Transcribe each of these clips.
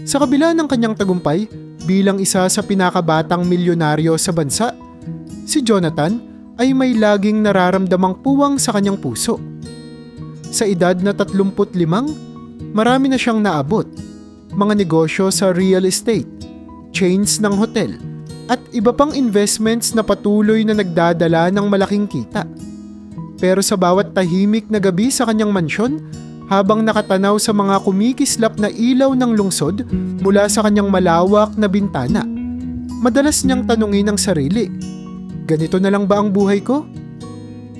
Sa kabila ng kanyang tagumpay bilang isa sa pinakabatang milyonaryo sa bansa, si Jonathan ay may laging nararamdamang puwang sa kanyang puso. Sa edad na 35, marami na siyang naabot. Mga negosyo sa real estate, chains ng hotel, at iba pang investments na patuloy na nagdadala ng malaking kita. Pero sa bawat tahimik na gabi sa kanyang mansyon, habang nakatanaw sa mga kumikislap na ilaw ng lungsod mula sa kanyang malawak na bintana, madalas niyang tanungin ang sarili, ganito na lang ba ang buhay ko?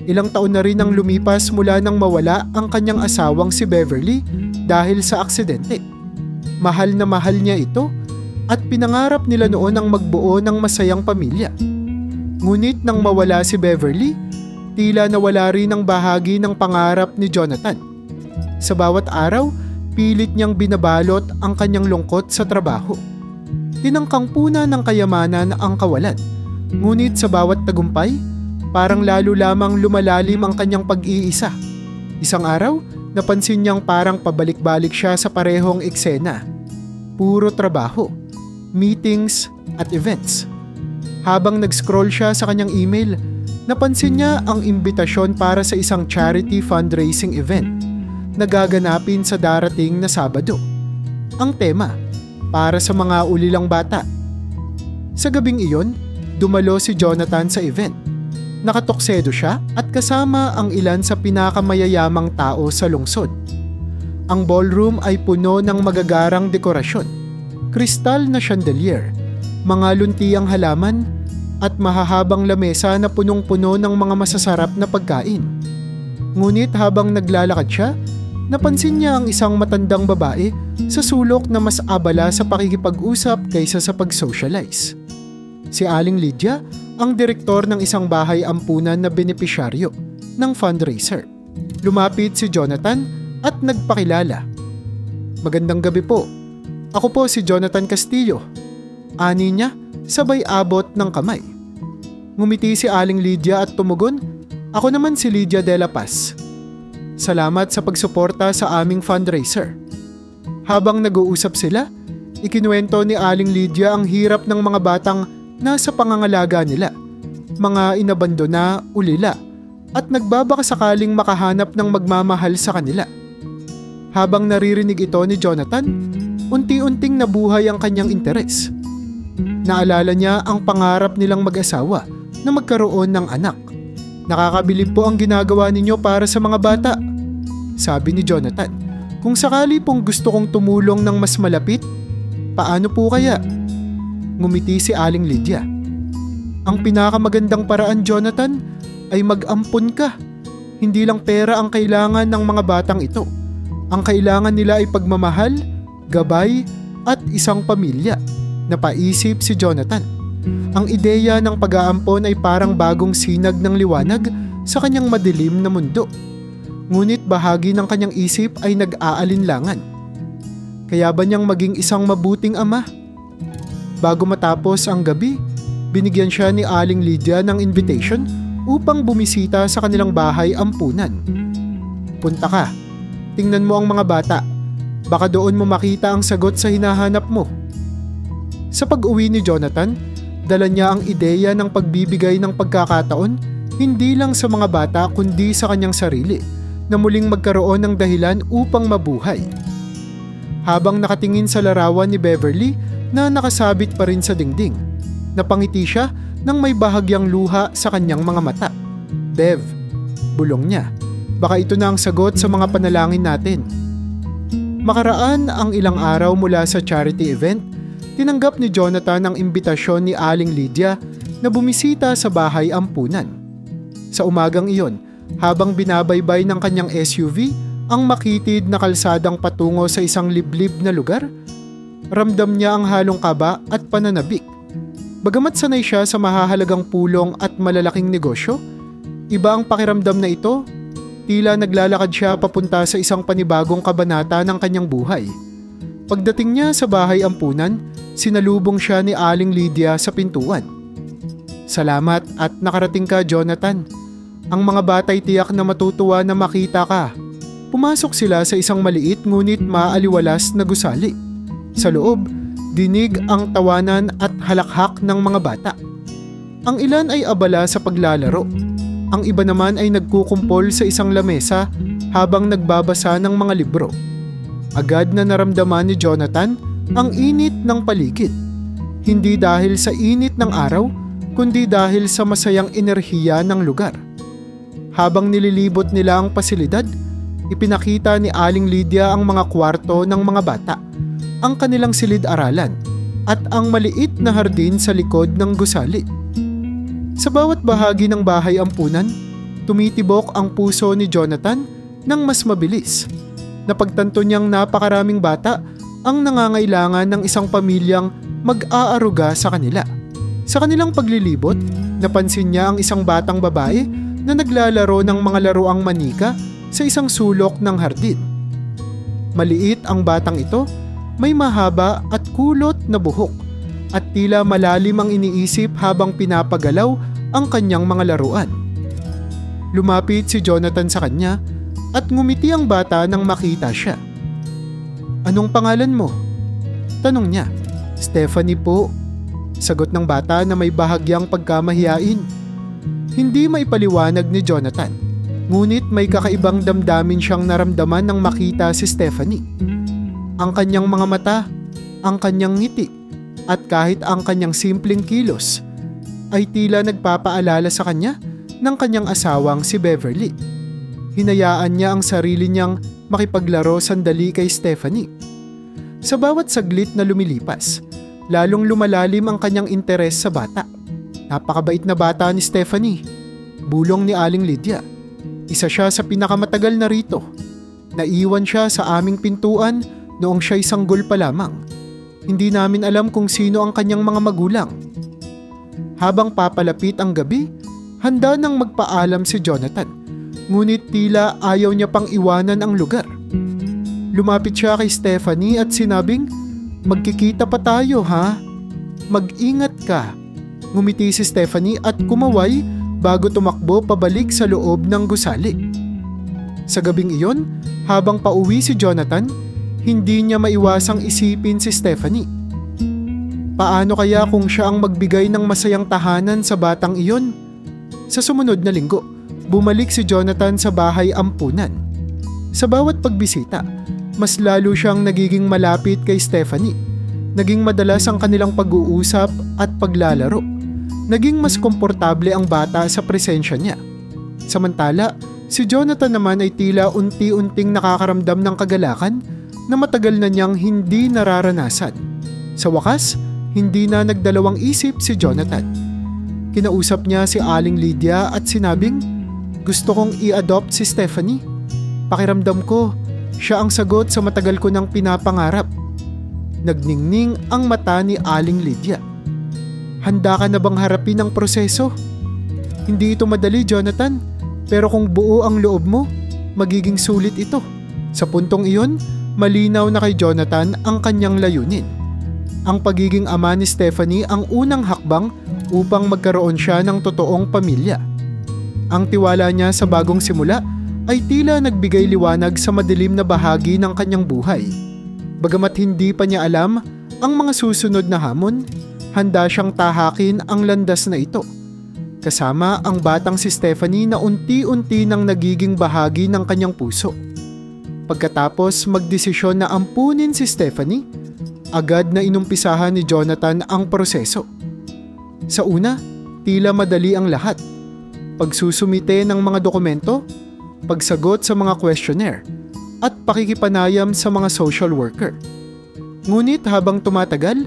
Ilang taon na rin ang lumipas mula nang mawala ang kanyang asawang si Beverly dahil sa aksidente. Mahal na mahal niya ito at pinangarap nila noon ang magbuo ng masayang pamilya. Ngunit nang mawala si Beverly, tila nawala rin ang bahagi ng pangarap ni Jonathan. Sa bawat araw, pilit niyang binabalot ang kanyang lungkot sa trabaho. Tinangkang puna ng kayamanan ang kawalan. Ngunit sa bawat tagumpay, parang lalo lamang lumalalim ang kanyang pag-iisa. Isang araw, napansin niyang parang pabalik-balik siya sa parehong eksena. Puro trabaho, meetings at events. Habang nag-scroll siya sa kanyang email, napansin niya ang imbitasyon para sa isang charity fundraising event na gaganapin sa darating na Sabado. Ang tema, para sa mga ulilang bata. Sa gabing iyon, dumalo si Jonathan sa event. Nakatoksedo siya at kasama ang ilan sa pinakamayayamang tao sa lungsod. Ang ballroom ay puno ng magagarang dekorasyon, kristal na chandelier, mga luntiang halaman, at mahahabang lamesa na punong-puno ng mga masasarap na pagkain. Ngunit habang naglalakad siya, napansin niya ang isang matandang babae sa sulok na mas abala sa pakikipag-usap kaysa sa pag-socialize. Si Aling Lydia, ang direktor ng isang bahay ampunan na benepisyaryo ng fundraiser. Lumapit si Jonathan at nagpakilala. Magandang gabi po. Ako po si Jonathan Castillo. Ani niya, sabay abot ng kamay. Ngumiti si Aling Lydia at tumugon, ako naman si Lydia de la Paz. Salamat sa pagsuporta sa aming fundraiser. Habang nag-uusap sila, ikinuwento ni Aling Lydia ang hirap ng mga batang nasa pangangalaga nila, mga inabandona, ulila, at nagbabakasakaling makahanap ng magmamahal sa kanila. Habang naririnig ito ni Jonathan, unti-unting nabuhay ang kanyang interes. Naalala niya ang pangarap nilang mag-asawa na magkaroon ng anak. Nakakabilib po ang ginagawa ninyo para sa mga bata. Sabi ni Jonathan, kung sakali pong gusto kong tumulong ng mas malapit, paano po kaya? Ngumiti si Aling Lydia. Ang pinakamagandang paraan, Jonathan, ay mag-ampon ka. Hindi lang pera ang kailangan ng mga batang ito. Ang kailangan nila ay pagmamahal, gabay, at isang pamilya. Napaisip si Jonathan. Ang ideya ng pag-aampon ay parang bagong sinag ng liwanag sa kanyang madilim na mundo. Ngunit bahagi ng kanyang isip ay nag-aalinlangan. Kaya ba niyang maging isang mabuting ama? Bago matapos ang gabi, binigyan siya ni Aling Lydia ng invitation upang bumisita sa kanilang bahay ampunan. Punta ka, tingnan mo ang mga bata. Baka doon mo makita ang sagot sa hinahanap mo. Sa pag-uwi ni Jonathan, dala niya ang ideya ng pagbibigay ng pagkakataon hindi lang sa mga bata kundi sa kanyang sarili na muling magkaroon ng dahilan upang mabuhay. Habang nakatingin sa larawan ni Beverly na nakasabit pa rin sa dingding, napangiti siya nang may bahagyang luha sa kanyang mga mata. Bev, bulong niya, baka ito na ang sagot sa mga panalangin natin. Makaraan ang ilang araw mula sa charity event, tinanggap ni Jonathan ang imbitasyon ni Aling Lydia na bumisita sa bahay ampunan. Sa umagang iyon, habang binabaybay ng kanyang SUV ang makitid na kalsadang patungo sa isang liblib na lugar, ramdam niya ang halong kaba at pananabik. Bagamat sanay siya sa mahahalagang pulong at malalaking negosyo, iba ang pakiramdam na ito. Tila naglalakad siya papunta sa isang panibagong kabanata ng kanyang buhay. Pagdating niya sa bahay ampunan, sinalubong siya ni Aling Lydia sa pintuan. Salamat at nakarating ka, Jonathan. Ang mga batay tiyak na matutuwa na makita ka. Pumasok sila sa isang maliit ngunit maaliwalas na gusali. Sa loob, dinig ang tawanan at halakhak ng mga bata. Ang ilan ay abala sa paglalaro. Ang iba naman ay nagkukumpol sa isang lamesa habang nagbabasa ng mga libro. Agad na naramdaman ni Jonathan ang init ng paligid. Hindi dahil sa init ng araw, kundi dahil sa masayang enerhiya ng lugar. Habang nililibot nila ang pasilidad, ipinakita ni Aling Lydia ang mga kwarto ng mga bata, ang kanilang silid-aralan, at ang maliit na hardin sa likod ng gusali. Sa bawat bahagi ng bahay ampunan, tumitibok ang puso ni Jonathan ng mas mabilis. Napagtanto niyang napakaraming bata ang nangangailangan ng isang pamilyang mag-aaruga sa kanila. Sa kanilang paglilibot, napansin niya ang isang batang babae na naglalaro ng mga laruang manika sa isang sulok ng hardin. Maliit ang batang ito, may mahaba at kulot na buhok at tila malalim ang iniisip habang pinapagalaw ang kanyang mga laruan. Lumapit si Jonathan sa kanya at ngumiti ang bata nang makita siya. "Anong pangalan mo?" tanong niya. "Stephanie po," sagot ng bata na may bahagyang pagkamahiyain. Hindi maipaliwanag ni Jonathan, ngunit may kakaibang damdamin siyang naramdaman nang makita si Stephanie. Ang kanyang mga mata, ang kanyang ngiti, at kahit ang kanyang simpleng kilos ay tila nagpapaalala sa kanya ng kanyang asawang si Beverly. Hinayaan niya ang sarili niyang makipaglaro sandali kay Stephanie. Sa bawat saglit na lumilipas, lalong lumalalim ang kanyang interes sa bata. Napakabait na bata ni Stephanie, bulong ni Aling Lydia. Isa siya sa pinakamatagal na rito. Naiwan siya sa aming pintuan noong siya'y sanggol pa lamang. Hindi namin alam kung sino ang kanyang mga magulang. Habang papalapit ang gabi, handa nang magpaalam si Jonathan. Ngunit tila ayaw niya pang iwanan ang lugar. Lumapit siya kay Stephanie at sinabing, "Magkikita pa tayo ha? Mag-ingat ka." Ngumiti si Stephanie at kumaway bago tumakbo pabalik sa loob ng gusali. Sa gabing iyon, habang pauwi si Jonathan, hindi niya maiwasang isipin si Stephanie. Paano kaya kung siya ang magbigay ng masayang tahanan sa batang iyon? Sa sumunod na linggo, bumalik si Jonathan sa bahay ampunan. Sa bawat pagbisita, mas lalo siyang nagiging malapit kay Stephanie. Naging madalas ang kanilang pag-uusap at paglalaro. Naging mas komportable ang bata sa presensya niya. Samantala, si Jonathan naman ay tila unti-unting nakakaramdam ng kagalakan na matagal na niyang hindi nararanasan. Sa wakas, hindi na nagdalawang isip si Jonathan. Kinausap niya si Aling Lydia at sinabing, "Gusto kong i-adopt si Stephanie. Pakiramdam ko, siya ang sagot sa matagal ko nang pinapangarap." Nagningning ang mata ni Aling Lydia. "Handa ka na bang harapin ang proseso? Hindi ito madali, Jonathan, pero kung buo ang loob mo, magiging sulit ito." Sa puntong iyon, malinaw na kay Jonathan ang kanyang layunin. Ang pagiging ama ni Stephanie ang unang hakbang upang magkaroon siya ng totoong pamilya. Ang tiwala niya sa bagong simula ay tila nagbigay liwanag sa madilim na bahagi ng kanyang buhay. Bagamat hindi pa niya alam ang mga susunod na hamon, handa siyang tahakin ang landas na ito. Kasama ang batang si Stephanie na unti-unti nang nagiging bahagi ng kanyang puso. Pagkatapos magdesisyon na ampunin si Stephanie, agad na inumpisahan ni Jonathan ang proseso. Sa una, tila madali ang lahat. Pagsusumite ng mga dokumento, pagsagot sa mga questionnaire, at pakikipanayam sa mga social worker. Ngunit habang tumatagal,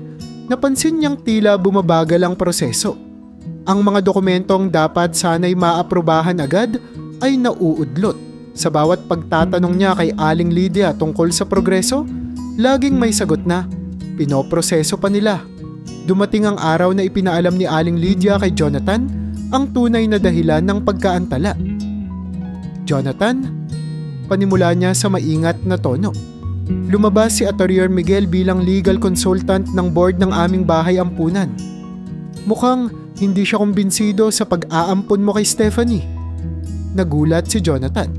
napansin niyang tila bumabagal ang proseso. Ang mga dokumentong dapat sana'y maaprubahan agad ay nauudlot. Sa bawat pagtatanong niya kay Aling Lydia tungkol sa progreso, laging may sagot na, "Pinoproseso pa nila." Dumating ang araw na ipinaalam ni Aling Lydia kay Jonathan ang tunay na dahilan ng pagkaantala. "Jonathan," panimula niya sa maingat na tono. "Lumabas si Attorney Miguel bilang legal consultant ng board ng aming bahay ampunan. Mukhang hindi siya kumbinsido sa pag-aampon mo kay Stephanie." Nagulat si Jonathan.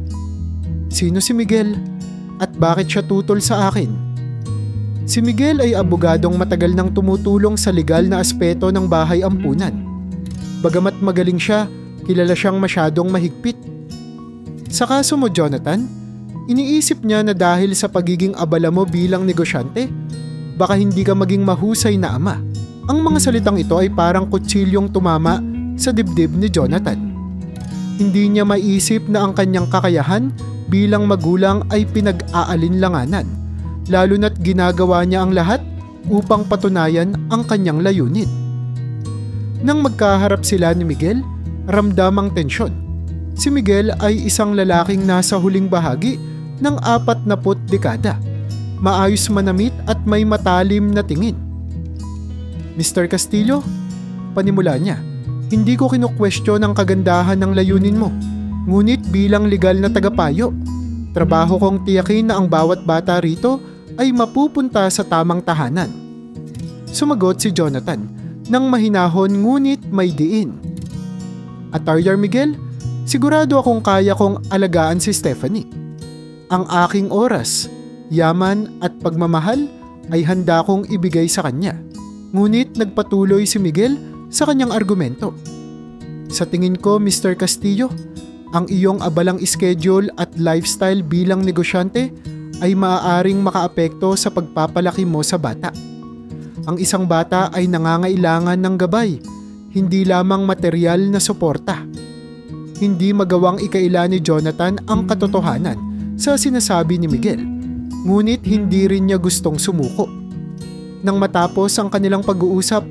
"Sino si Miguel? At bakit siya tutol sa akin?" Si Miguel ay abogadong matagal nang tumutulong sa legal na aspeto ng bahay ampunan. Bagamat magaling siya, kilala siyang masyadong mahigpit. Sa kaso mo, Jonathan, iniisip niya na dahil sa pagiging abala mo bilang negosyante, baka hindi ka maging mahusay na ama. Ang mga salitang ito ay parang kutsilyong tumama sa dibdib ni Jonathan. Hindi niya maiisip na ang kanyang kakayahan bilang magulang ay pinag-aalinlanganan, lalo na't ginagawa niya ang lahat upang patunayan ang kanyang layunin. Nang magkaharap sila ni Miguel, ramdam ang tensyon. Si Miguel ay isang lalaking nasa huling bahagi ng 40 dekada. Maayos manamit at may matalim na tingin. Mr. Castillo, panimula niya, hindi ko kinu-question ang kagandahan ng layunin mo. Ngunit bilang legal na tagapayo, trabaho kong tiyakin na ang bawat bata rito ay mapupunta sa tamang tahanan. Sumagot si Jonathan nang mahinahon ngunit may diin. Attorney Miguel, sigurado akong kaya kong alagaan si Stephanie. Ang aking oras, yaman at pagmamahal ay handa kong ibigay sa kanya. Ngunit nagpatuloy si Miguel sa kanyang argumento. Sa tingin ko, Mr. Castillo, ang iyong abalang schedule at lifestyle bilang negosyante ay maaaring makaapekto sa pagpapalaki mo sa bata. Ang isang bata ay nangangailangan ng gabay, hindi lamang material na suporta. Hindi magawang ikaila ni Jonathan ang katotohanan sa sinasabi ni Miguel, ngunit hindi rin niya gustong sumuko. Nang matapos ang kanilang pag-uusap,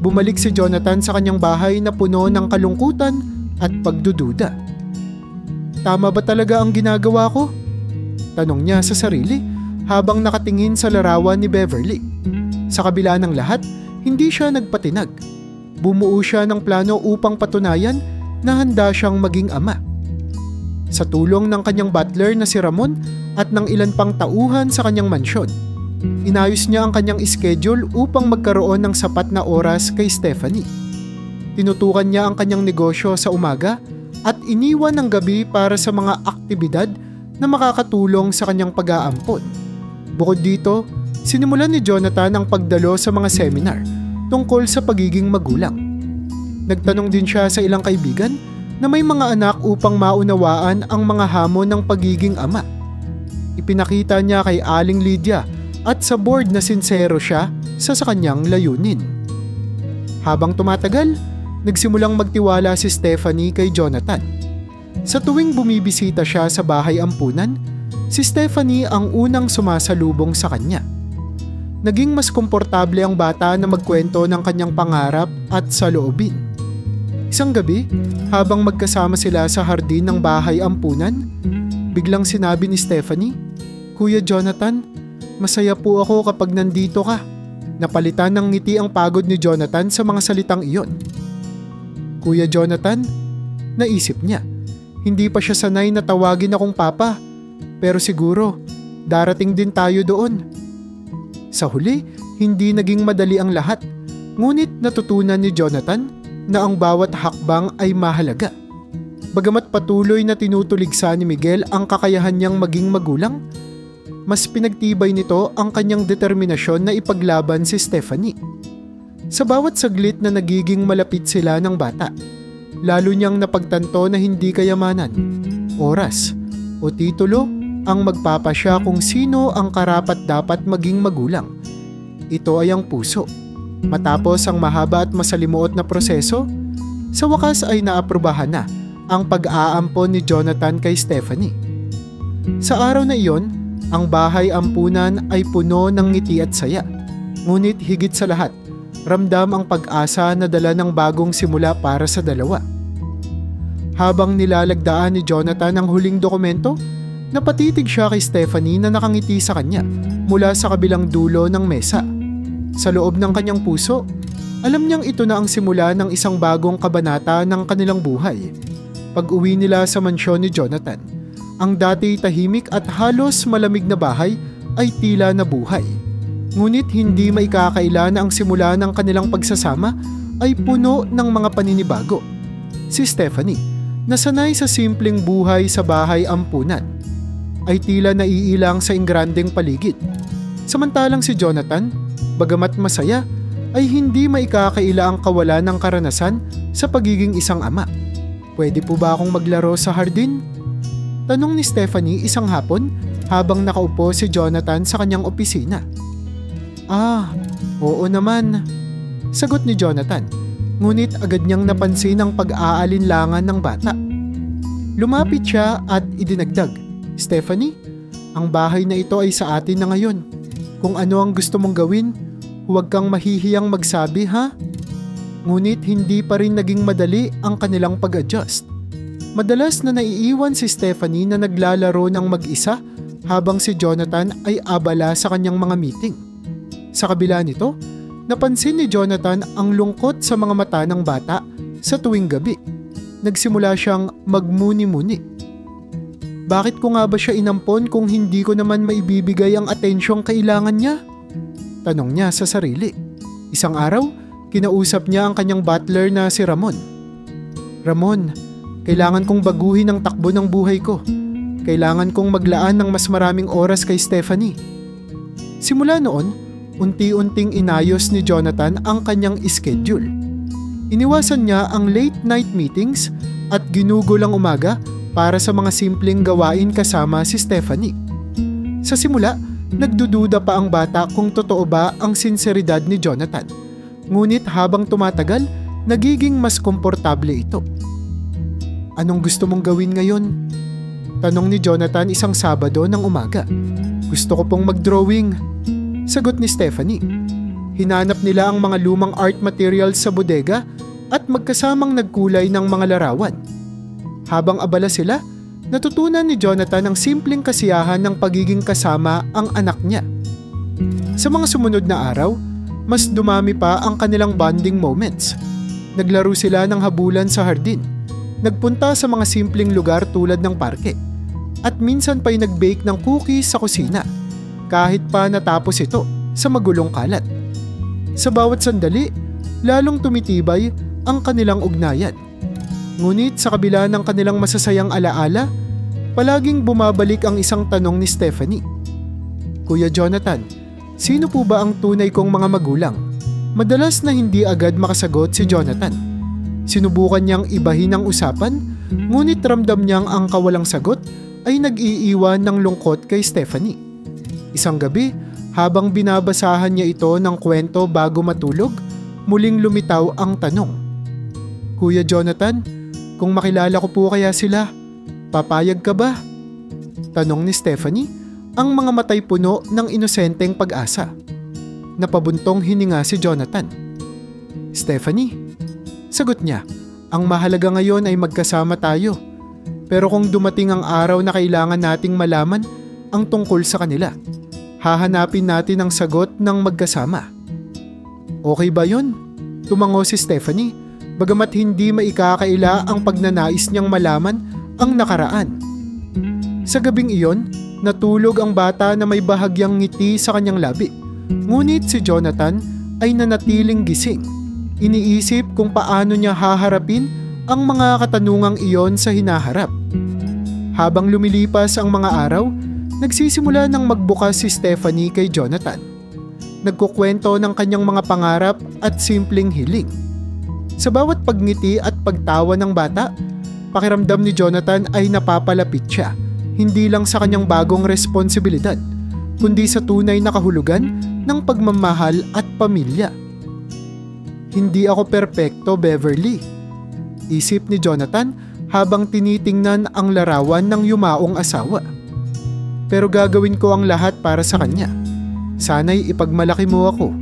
bumalik si Jonathan sa kanyang bahay na puno ng kalungkutan at pagdududa. Tama ba talaga ang ginagawa ko? Tanong niya sa sarili habang nakatingin sa larawan ni Beverly. Sa kabila ng lahat, hindi siya nagpatinag. Bumuo siya ng plano upang patunayan na handa siyang maging ama. Sa tulong ng kanyang butler na si Ramon at ng ilan pang tauhan sa kanyang mansyon, inayos niya ang kanyang schedule upang magkaroon ng sapat na oras kay Stephanie. Tinutukan niya ang kanyang negosyo sa umaga at iniwan ng gabi para sa mga aktibidad na makakatulong sa kanyang pag-aampon. Bukod dito, sinimulan ni Jonathan ang pagdalo sa mga seminar tungkol sa pagiging magulang. Nagtanong din siya sa ilang kaibigan na may mga anak upang maunawaan ang mga hamon ng pagiging ama. Ipinakita niya kay Aling Lydia at sa board na sincero siya sa kanyang layunin. Habang tumatagal, nagsimulang magtiwala si Stephanie kay Jonathan. Sa tuwing bumibisita siya sa bahay ampunan, si Stephanie ang unang sumasalubong sa kanya. Naging mas komportable ang bata na magkwento ng kanyang pangarap at saloobin. Isang gabi, habang magkasama sila sa hardin ng bahay ampunan, biglang sinabi ni Stephanie, "Kuya Jonathan, masaya po ako kapag nandito ka." Napalitan ng ngiti ang pagod ni Jonathan sa mga salitang iyon. Kuya Jonathan, naisip niya. Hindi pa siya sanay na tawagin akong papa, pero siguro darating din tayo doon. Sa huli, hindi naging madali ang lahat, ngunit natutunan ni Jonathan na ang bawat hakbang ay mahalaga. Bagamat patuloy na tinutuligsa ni Miguel ang kakayahan niyang maging magulang, mas pinagtibay nito ang kanyang determinasyon na ipaglaban si Stephanie. Sa bawat saglit na nagiging malapit sila ng bata, lalo niyang napagtanto na hindi kayamanan, oras o titulo ang magpapasya kung sino ang karapat-dapat maging magulang. Ito ay ang puso. Matapos ang mahaba at masalimuot na proseso, sa wakas ay naaprubahan na ang pag-aampon ni Jonathan kay Stephanie. Sa araw na iyon, ang bahay ampunan ay puno ng ngiti at saya. Ngunit higit sa lahat, ramdam ang pag-asa na dala ng bagong simula para sa dalawa. Habang nilalagdaan ni Jonathan ang huling dokumento, napatitig siya kay Stephanie na nakangiti sa kanya mula sa kabilang dulo ng mesa. Sa loob ng kanyang puso, alam niyang ito na ang simula ng isang bagong kabanata ng kanilang buhay. Pag-uwi nila sa mansyon ni Jonathan, ang dati tahimik at halos malamig na bahay ay tila nabuhay. Ngunit hindi maikakaila na ang simula ng kanilang pagsasama ay puno ng mga paninibago. Si Stephanie, na sanay sa simpleng buhay sa bahay ampunan, ay tila naiilang sa ingrandeng paligid. Samantalang si Jonathan, bagamat masaya, ay hindi maikakaila ang kawalan ng karanasan sa pagiging isang ama. Pwede po ba akong maglaro sa hardin? Tanong ni Stephanie isang hapon habang nakaupo si Jonathan sa kanyang opisina. Oo naman. Sagot ni Jonathan, ngunit agad niyang napansin ang pag-aalinlangan ng bata. Lumapit siya at idinagdag, Stephanie, ang bahay na ito ay sa atin na ngayon. Kung ano ang gusto mong gawin, huwag kang mahihiyang magsabi ha? Ngunit hindi pa rin naging madali ang kanilang pag-adjust. Madalas na naiiwan si Stephanie na naglalaro ng mag-isa habang si Jonathan ay abala sa kanyang mga meeting. Sa kabila nito, napansin ni Jonathan ang lungkot sa mga mata ng bata sa tuwing gabi. Nagsimula siyang magmuni-muni. Bakit ko nga ba siya inampon kung hindi ko naman maibibigay ang atensyong kailangan niya? Tanong niya sa sarili. Isang araw, kinausap niya ang kanyang butler na si Ramon. Ramon, kailangan kong baguhin ang takbo ng buhay ko. Kailangan kong maglaan ng mas maraming oras kay Stephanie. Simula noon, unti-unting inayos ni Jonathan ang kanyang schedule. Iniwasan niya ang late night meetings at ginugol ang umaga para sa mga simpleng gawain kasama si Stephanie. Sa simula, nagdududa pa ang bata kung totoo ba ang sinseridad ni Jonathan. Ngunit habang tumatagal, nagiging mas komportable ito. Anong gusto mong gawin ngayon? Tanong ni Jonathan isang Sabado ng umaga. Gusto ko pong mag-drawing. Sagot ni Stephanie. Hinanap nila ang mga lumang art materials sa bodega at magkasamang nagkulay ng mga larawan. Habang abala sila, natutunan ni Jonathan ang simpleng kasiyahan ng pagiging kasama ang anak niya. Sa mga sumunod na araw, mas dumami pa ang kanilang bonding moments. Naglaro sila ng habulan sa hardin, nagpunta sa mga simpleng lugar tulad ng parke, at minsan pa'y nag-bake ng cookies sa kusina, kahit pa natapos ito sa magulong kalat. Sa bawat sandali, lalong tumitibay ang kanilang ugnayan. Ngunit sa kabila ng kanilang masasayang alaala, palaging bumabalik ang isang tanong ni Stephanie. Kuya Jonathan, sino po ba ang tunay kong mga magulang? Madalas na hindi agad makasagot si Jonathan. Sinubukan niyang ibahin ang usapan, ngunit ramdam niyang ang kawalang sagot ay nag-iiwan ng lungkot kay Stephanie. Isang gabi, habang binabasahan niya ito ng kwento bago matulog, muling lumitaw ang tanong. Kuya Jonathan, kung makilala ko po kaya sila, papayag ka ba? Tanong ni Stephanie, ang mga matay puno ng inosenteng pag-asa. Napabuntong hininga si Jonathan. Stephanie, sagot niya, ang mahalaga ngayon ay magkasama tayo. Pero kung dumating ang araw na kailangan nating malaman ang tungkol sa kanila, hahanapin natin ang sagot ng magkasama. Okay ba yun? Tumango si Stephanie, bagamat hindi maikakaila ang pagnanais niyang malaman ang nakaraan. Sa gabing iyon, natulog ang bata na may bahagyang ngiti sa kanyang labi. Ngunit si Jonathan ay nanatiling gising. Iniisip kung paano niya haharapin ang mga katanungang iyon sa hinaharap. Habang lumilipas ang mga araw, nagsisimula ng magbukas si Stephanie kay Jonathan. Nagkukwento ng kanyang mga pangarap at simpleng hiling. Sa bawat pagngiti at pagtawa ng bata, pakiramdam ni Jonathan ay napapalapit siya, hindi lang sa kanyang bagong responsibilidad, kundi sa tunay na kahulugan ng pagmamahal at pamilya. Hindi ako perpekto, Beverly, isip ni Jonathan habang tinitingnan ang larawan ng yumaong asawa. Pero gagawin ko ang lahat para sa kanya. Sana'y ipagmalaki mo ako.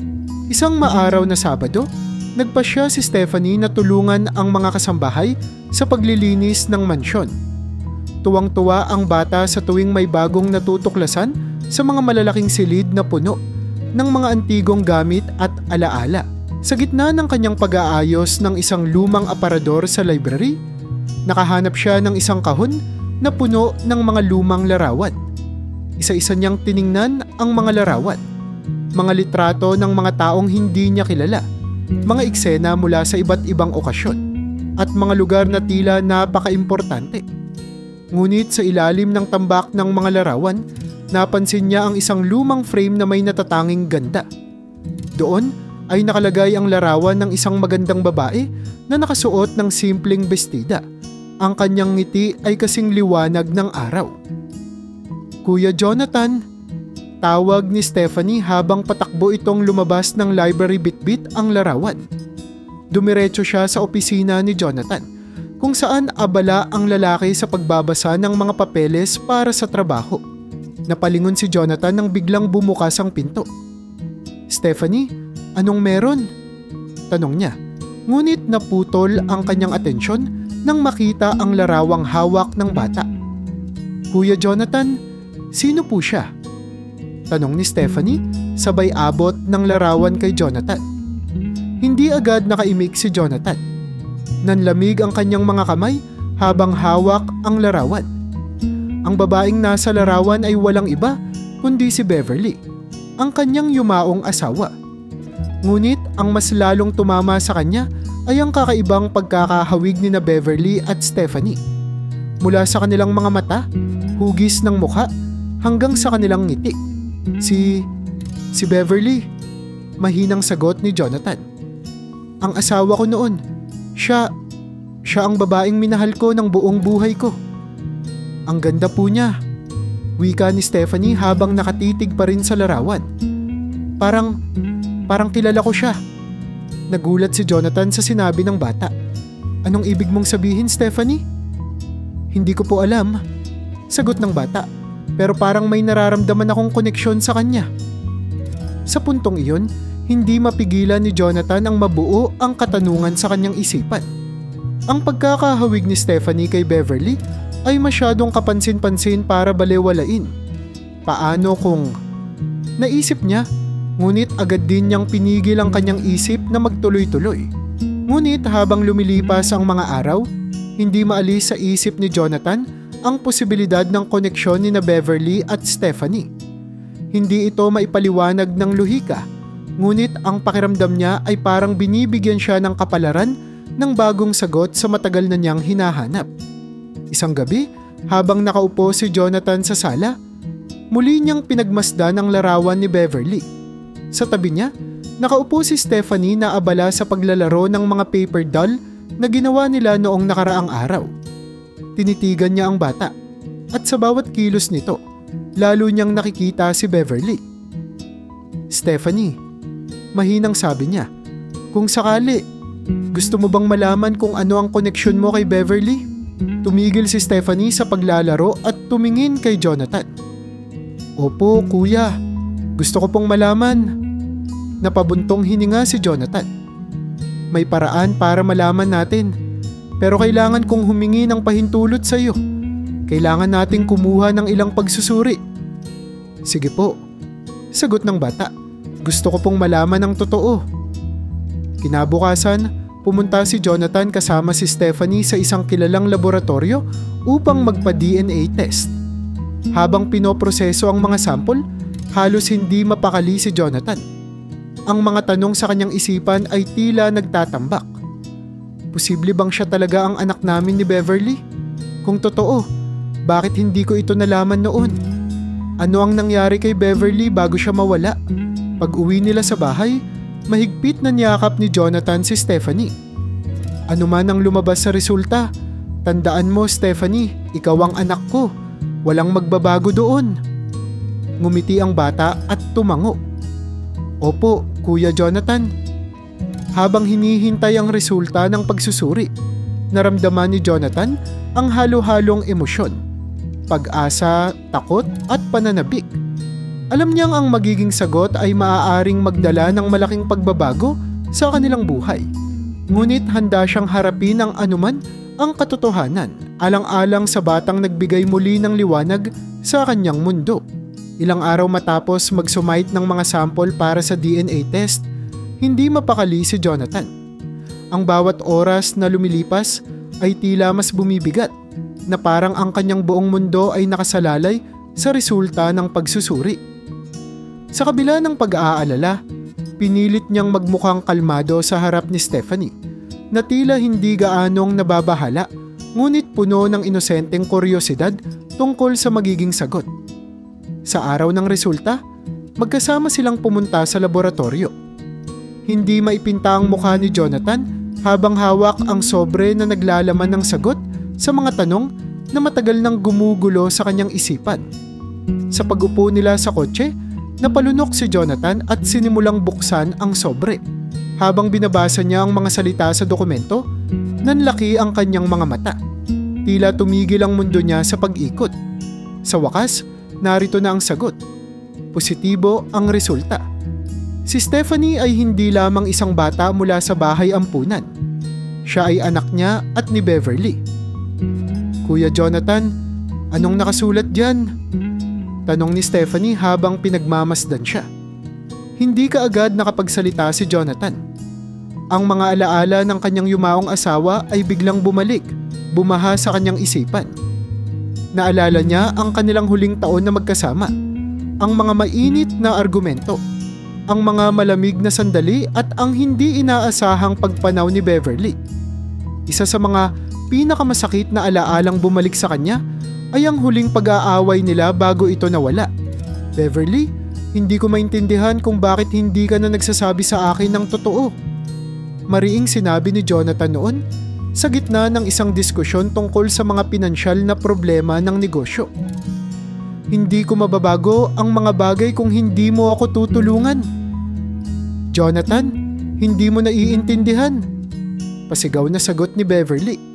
Isang maaraw na Sabado, nagpasya si Stephanie na tulungan ang mga kasambahay sa paglilinis ng mansyon. Tuwang-tuwa ang bata sa tuwing may bagong natutuklasan sa mga malalaking silid na puno ng mga antigong gamit at alaala. Sa gitna ng kanyang pag-aayos ng isang lumang aparador sa library, nakahanap siya ng isang kahon na puno ng mga lumang larawan. Isa-isa niyang tiningnan ang mga larawan, mga litrato ng mga taong hindi niya kilala, mga eksena mula sa iba't ibang okasyon, at mga lugar na tila napaka-importante. Ngunit sa ilalim ng tambak ng mga larawan, napansin niya ang isang lumang frame na may natatanging ganda. Doon ay nakalagay ang larawan ng isang magandang babae na nakasuot ng simpleng bestida. Ang kanyang ngiti ay kasing liwanag ng araw. "Kuya Jonathan," tawag ni Stephanie habang patakbo itong lumabas ng library bitbit ang larawan. Dumiretso siya sa opisina ni Jonathan, kung saan abala ang lalaki sa pagbabasa ng mga papeles para sa trabaho. Napalingon si Jonathan nang biglang bumukas ang pinto. "Stephanie, anong meron?" tanong niya. Ngunit naputol ang kanyang atensyon nang makita ang larawang hawak ng bata. "Kuya Jonathan, sino po siya?" tanong ni Stephanie sabay abot ng larawan kay Jonathan. Hindi agad nakaimik si Jonathan. Nanlamig ang kanyang mga kamay habang hawak ang larawan. Ang babaeng nasa larawan ay walang iba kundi si Beverly, ang kanyang yumaong asawa. Ngunit ang mas lalong tumama sa kanya ay ang kakaibang pagkakahawig ni na Beverly at Stephanie. Mula sa kanilang mga mata, hugis ng mukha, hanggang sa kanilang ngiti. Si Beverly," mahinang sagot ni Jonathan. "Ang asawa ko noon. Siya ang babaeng minahal ko ng buong buhay ko." "Ang ganda po niya," wika ni Stephanie habang nakatitig pa rin sa larawan. Parang kilala ko siya." Nagulat si Jonathan sa sinabi ng bata. "Anong ibig mong sabihin, Stephanie?" "Hindi ko po alam," sagot ng bata, "pero parang may nararamdaman akong koneksyon sa kanya." Sa puntong iyon, hindi mapigilan ni Jonathan ang mabuo ang katanungan sa kanyang isipan. Ang pagkakahawig ni Stephanie kay Beverly ay masyadong kapansin-pansin para balewalain. Paano kung... Naisip niya, ngunit agad din niyang pinigil ang kanyang isip na magtuloy-tuloy. Ngunit habang lumilipas ang mga araw, hindi maalis sa isip ni Jonathan ang posibilidad ng koneksyon ni na Beverly at Stephanie. Hindi ito maipaliwanag ng lohika, ngunit ang pakiramdam niya ay parang binibigyan siya ng kapalaran ng bagong sagot sa matagal na niyang hinahanap. Isang gabi, habang nakaupo si Jonathan sa sala, muli niyang pinagmasdan ang larawan ni Beverly. Sa tabi niya, nakaupo si Stephanie na abala sa paglalaro ng mga paper doll na ginawa nila noong nakaraang araw. Tinitigan niya ang bata, at sa bawat kilos nito, lalo niyang nakikita si Beverly. "Stephanie," mahinang sabi niya, "kung sakali, gusto mo bang malaman kung ano ang koneksyon mo kay Beverly?" Tumigil si Stephanie sa paglalaro at tumingin kay Jonathan. "Opo, kuya. Gusto ko pong malaman." Napabuntong hininga si Jonathan. "May paraan para malaman natin. Pero kailangan kong humingi ng pahintulot sa iyo. Kailangan nating kumuha ng ilang pagsusuri." "Sige po," sagot ng bata. "Gusto ko pong malaman ang totoo." Kinabukasan, pumunta si Jonathan kasama si Stephanie sa isang kilalang laboratorio upang magpa-DNA test. Habang pinoproseso ang mga sample, halos hindi mapakali si Jonathan. Ang mga tanong sa kanyang isipan ay tila nagtatambak. Posible bang siya talaga ang anak namin ni Beverly? Kung totoo, bakit hindi ko ito nalaman noon? Ano ang nangyari kay Beverly bago siya mawala? Pag-uwi nila sa bahay, mahigpit na niyakap ni Jonathan si Stephanie. "Ano man ang lumabas sa resulta, tandaan mo, Stephanie, ikaw ang anak ko. Walang magbabago doon." Ngumiti ang bata at tumango. "Opo, Kuya Jonathan." Habang hinihintay ang resulta ng pagsusuri, naramdaman ni Jonathan ang halo-halong emosyon, pag-asa, takot at pananabik. Alam niyang ang magiging sagot ay maaaring magdala ng malaking pagbabago sa kanilang buhay. Ngunit handa siyang harapin ang anuman ang katotohanan, alang-alang sa batang nagbigay muli ng liwanag sa kanyang mundo. Ilang araw matapos mag-sumite ng mga sample para sa DNA test, hindi mapakali si Jonathan. Ang bawat oras na lumilipas ay tila mas bumibigat, na parang ang kanyang buong mundo ay nakasalalay sa resulta ng pagsusuri. Sa kabila ng pag-aalala, pinilit niyang magmukhang kalmado sa harap ni Stephanie, na tila hindi gaanong nababahala, ngunit puno ng inosenteng kuryosidad tungkol sa magiging sagot. Sa araw ng resulta, magkasama silang pumunta sa laboratorio. Hindi maipinta ang mukha ni Jonathan habang hawak ang sobre na naglalaman ng sagot sa mga tanong na matagal nang gumugulo sa kanyang isipan. Sa pag-upo nila sa kotse, napalunok si Jonathan at sinimulang buksan ang sobre. Habang binabasa niya ang mga salita sa dokumento, nanlaki ang kanyang mga mata. Tila tumigil ang mundo niya sa pag-ikot. Sa wakas, narito na ang sagot. Positibo ang resulta. Si Stephanie ay hindi lamang isang bata mula sa bahay ampunan. Siya ay anak niya at ni Beverly. Kuya Jonathan, anong nakasulat diyan? Tanong ni Stephanie habang pinagmamasdan siya. Hindi kaagad nakapagsalita si Jonathan. Ang mga alaala ng kanyang yumaong asawa ay biglang bumalik, bumaha sa kanyang isipan. Naalala niya ang kanilang huling taon na magkasama, ang mga mainit na argumento, ang mga malamig na sandali at ang hindi inaasahang pagpanaw ni Beverly. Isa sa mga pinakamasakit na alaalang bumalik sa kanya ay ang huling pag-aaway nila bago ito nawala. Beverly, hindi ko maintindihan kung bakit hindi ka na nagsasabi sa akin ng totoo. Mariing sinabi ni Jonathan noon sa gitna ng isang diskusyon tungkol sa mga pinansyal na problema ng negosyo. Hindi ko mababago ang mga bagay kung hindi mo ako tutulungan. Jonathan, hindi mo naiintindihan. Pasigaw na sagot ni Beverly.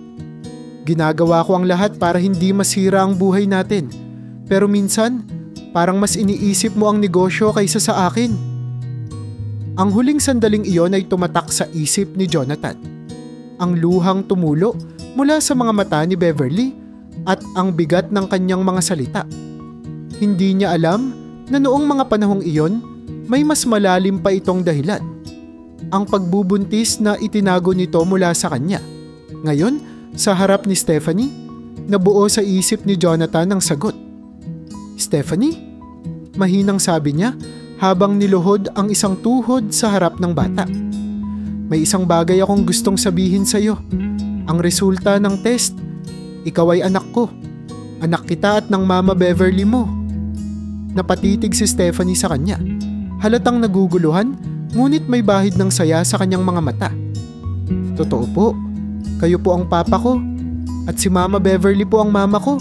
Ginagawa ko ang lahat para hindi masira ang buhay natin. Pero minsan, parang mas iniisip mo ang negosyo kaysa sa akin. Ang huling sandaling iyon ay tumatak sa isip ni Jonathan. Ang luhang tumulo mula sa mga mata ni Beverly at ang bigat ng kanyang mga salita. Hindi niya alam na noong mga panahong iyon, may mas malalim pa itong dahilan. Ang pagbubuntis na itinago nito mula sa kanya. Ngayon, sa harap ni Stephanie, nabuo sa isip ni Jonathan ang sagot. Stephanie? Mahinang sabi niya habang niluhod ang isang tuhod sa harap ng bata. May isang bagay akong gustong sabihin sa iyo. Ang resulta ng test, ikaw ay anak ko. Anak kita at ng Mama Beverly mo. Napatitig si Stephanie sa kanya. Halatang naguguluhan, ngunit may bahid ng saya sa kanyang mga mata. Totoo po, kayo po ang papa ko at si Mama Beverly po ang mama ko.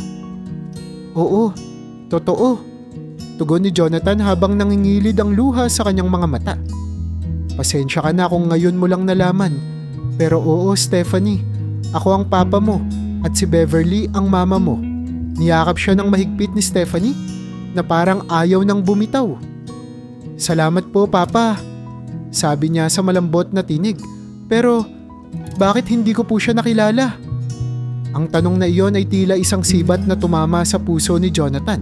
Oo, totoo. Tugon ni Jonathan habang nangingilid ang luha sa kanyang mga mata. Pasensya ka na kung ngayon mo lang nalaman. Pero oo, Stephanie, ako ang papa mo at si Beverly ang mama mo. Niyakap siya ng mahigpit ni Stephanie na parang ayaw nang bumitaw. Salamat po, papa, sabi niya sa malambot na tinig. Pero bakit hindi ko po siya nakilala? Ang tanong na iyon ay tila isang sibat na tumama sa puso ni Jonathan.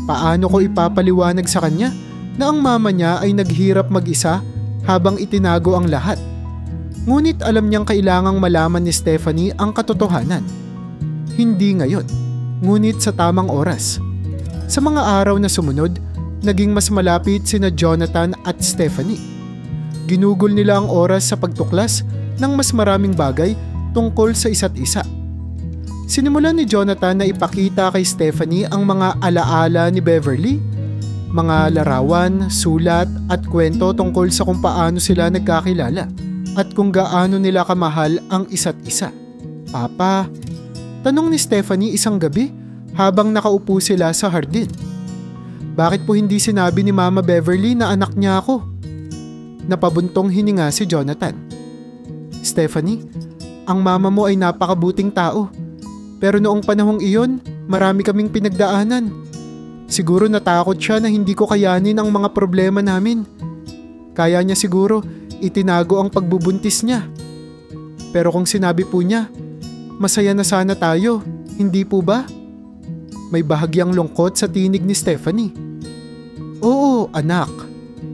Paano ko ipapaliwanag sa kanya na ang mama niya ay naghirap mag-isa habang itinago ang lahat? Ngunit alam niyang kailangang malaman ni Stephanie ang katotohanan. Hindi ngayon, ngunit sa tamang oras. Sa mga araw na sumunod, naging mas malapit sina Jonathan at Stephanie. Ginugol nila ang oras sa pagtuklas ng mas maraming bagay tungkol sa isa't isa. Sinimulan ni Jonathan na ipakita kay Stephanie ang mga alaala ni Beverly, mga larawan, sulat at kwento tungkol sa kung paano sila nagkakilala at kung gaano nila kamahal ang isa't isa. Papa, tanong ni Stephanie isang gabi habang nakaupo sila sa hardin. Bakit po hindi sinabi ni Mama Beverly na anak niya ako? Napabuntong hininga si Jonathan. Stephanie, ang mama mo ay napakabuting tao. Pero noong panahong iyon, marami kaming pinagdaanan. Siguro natakot siya na hindi ko kayanin ang mga problema namin. Kaya niya siguro itinago ang pagbubuntis niya. Pero kung sinabi po niya, masaya na sana tayo, hindi po ba? May bahagyang lungkot sa tinig ni Stephanie. Oo, anak.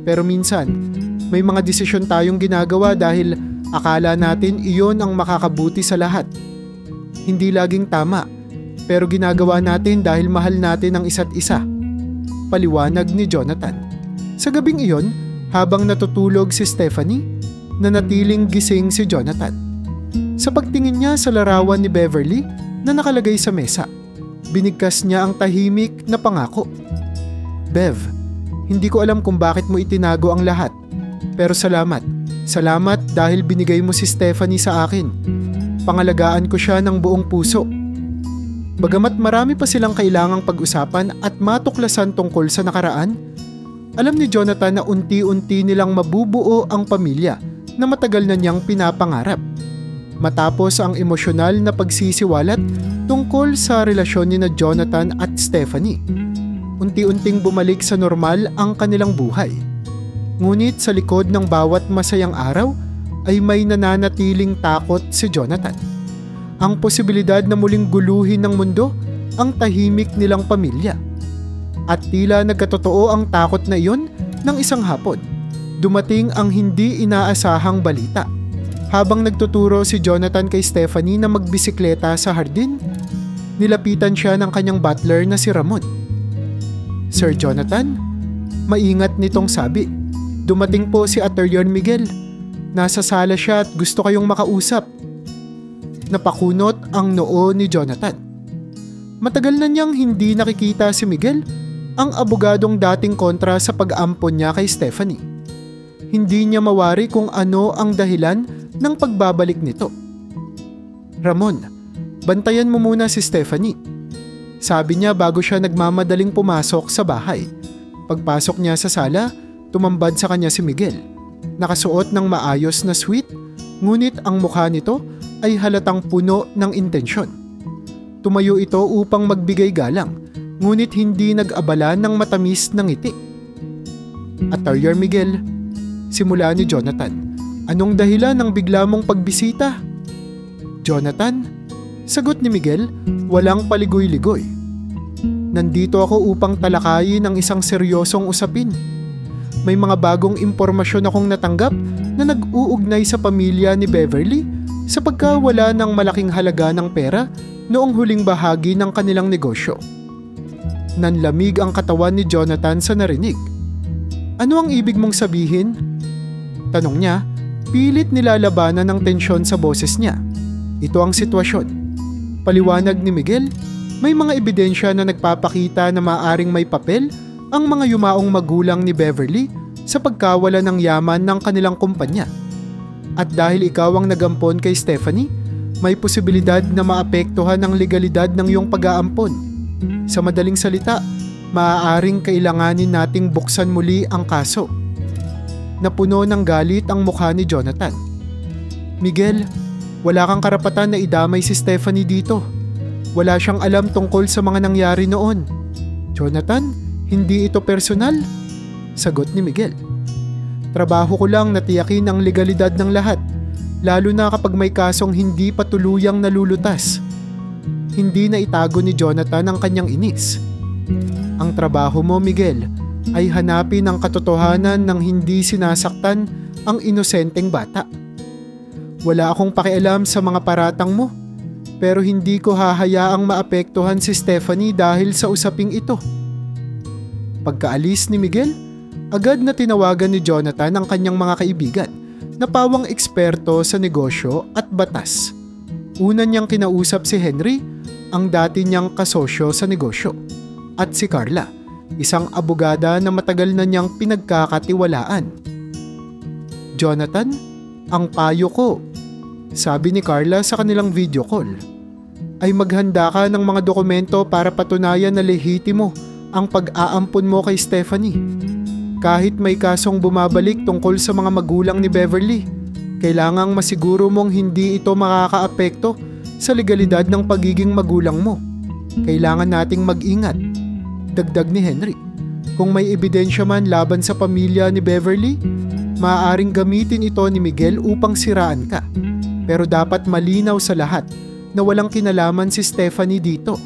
Pero minsan, may mga desisyon tayong ginagawa dahil akala natin iyon ang makakabuti sa lahat. Hindi laging tama, pero ginagawa natin dahil mahal natin ang isa't isa. Paliwanag ni Jonathan. Sa gabing iyon, habang natutulog si Stephanie, nanatiling gising si Jonathan. Sa pagtingin niya sa larawan ni Beverly na nakalagay sa mesa, binigkas niya ang tahimik na pangako. Bev, hindi ko alam kung bakit mo itinago ang lahat. Pero salamat. Salamat dahil binigay mo si Stephanie sa akin. Pangalagaan ko siya ng buong puso. Bagamat marami pa silang kailangang pag-usapan at matuklasan tungkol sa nakaraan, alam ni Jonathan na unti-unti nilang mabubuo ang pamilya na matagal na niyang pinapangarap. Matapos ang emosyonal na pagsisiwalat tungkol sa relasyon ni na Jonathan at Stephanie, unti-unting bumalik sa normal ang kanilang buhay. Ngunit sa likod ng bawat masayang araw ay may nananatiling takot si Jonathan. Ang posibilidad na muling guluhin ng mundo ang tahimik nilang pamilya. At tila nagkatotoo ang takot na iyon ng isang hapon. Dumating ang hindi inaasahang balita. Habang nagtuturo si Jonathan kay Stephanie na magbisikleta sa hardin, nilapitan siya ng kanyang butler na si Ramon. "Sir Jonathan?" Maingat nitong sabi. "Dumating po si Attorney Miguel. Nasa sala siya at gusto kayong makausap." Napakunot ang noo ni Jonathan. Matagal na niyang hindi nakikita si Miguel, ang abogadong dating kontra sa pag-aampon niya kay Stephanie. Hindi niya mawari kung ano ang dahilan ng pagbabalik nito. "Ramon, bantayan mo muna si Stephanie," sabi niya bago siya nagmamadaling pumasok sa bahay. Pagpasok niya sa sala, tumambad sa kanya si Miguel. Nakasuot ng maayos na suit, ngunit ang mukha nito ay halatang puno ng intensyon. Tumayo ito upang magbigay galang, ngunit hindi nag-abala ng matamis na ngiti. "Attorney Miguel," simula ni Jonathan, "anong dahilan ng bigla mong pagbisita?" "Jonathan," sagot ni Miguel, walang paligoy-ligoy. "Nandito ako upang talakayin ang isang seryosong usapin. May mga bagong impormasyon akong natanggap na nag-uugnay sa pamilya ni Beverly sa pagkawala ng malaking halaga ng pera noong huling bahagi ng kanilang negosyo." Nanlamig ang katawan ni Jonathan sa narinig. "Ano ang ibig mong sabihin?" tanong niya, pilit nilalabanan ng tensyon sa boses niya. "Ito ang sitwasyon." Paliwanag ni Miguel, may mga ebidensya na nagpapakita na maaaring may papel ang mga yumaong magulang ni Beverly sa pagkawala ng yaman ng kanilang kumpanya. At dahil ikaw ang nagampon kay Stephanie, may posibilidad na maapektuhan ang legalidad ng iyong pag-aampon. Sa madaling salita, maaaring kailanganin nating buksan muli ang kaso. Napuno ng galit ang mukha ni Jonathan. "Miguel, wala kang karapatan na idamay si Stephanie dito. Wala siyang alam tungkol sa mga nangyari noon." "Jonathan, hindi ito personal," sagot ni Miguel. "Trabaho ko lang na tiyakin ang legalidad ng lahat, lalo na kapag may kasong hindi pa tuluyang nalulutas." Hindi na itago ni Jonathan ang kanyang inis. "Ang trabaho mo, Miguel, ay hanapin ang katotohanan ng hindi sinasaktan ang inosenteng bata. Wala akong pakialam sa mga paratang mo, pero hindi ko hahayaang maapektuhan si Stephanie dahil sa usaping ito." Pagkaalis ni Miguel, agad na tinawagan ni Jonathan ang kanyang mga kaibigan na pawang eksperto sa negosyo at batas. Una niyang kinausap si Henry, ang dati niyang kasosyo sa negosyo, at si Carla, isang abogada na matagal na niyang pinagkakatiwalaan. "Jonathan, ang payo ko," sabi ni Carla sa kanilang video call, "ay maghanda ka ng mga dokumento para patunayan na lehitimo ang pag-aampon mo kay Stephanie. Kahit may kasong bumabalik tungkol sa mga magulang ni Beverly, kailangang masiguro mong hindi ito makakaapekto sa legalidad ng pagiging magulang mo. Kailangan nating mag-ingat." Dagdag ni Henry, "Kung may ebidensya man laban sa pamilya ni Beverly, maaaring gamitin ito ni Miguel upang siraan ka. Pero dapat malinaw sa lahat na walang kinalaman si Stephanie dito."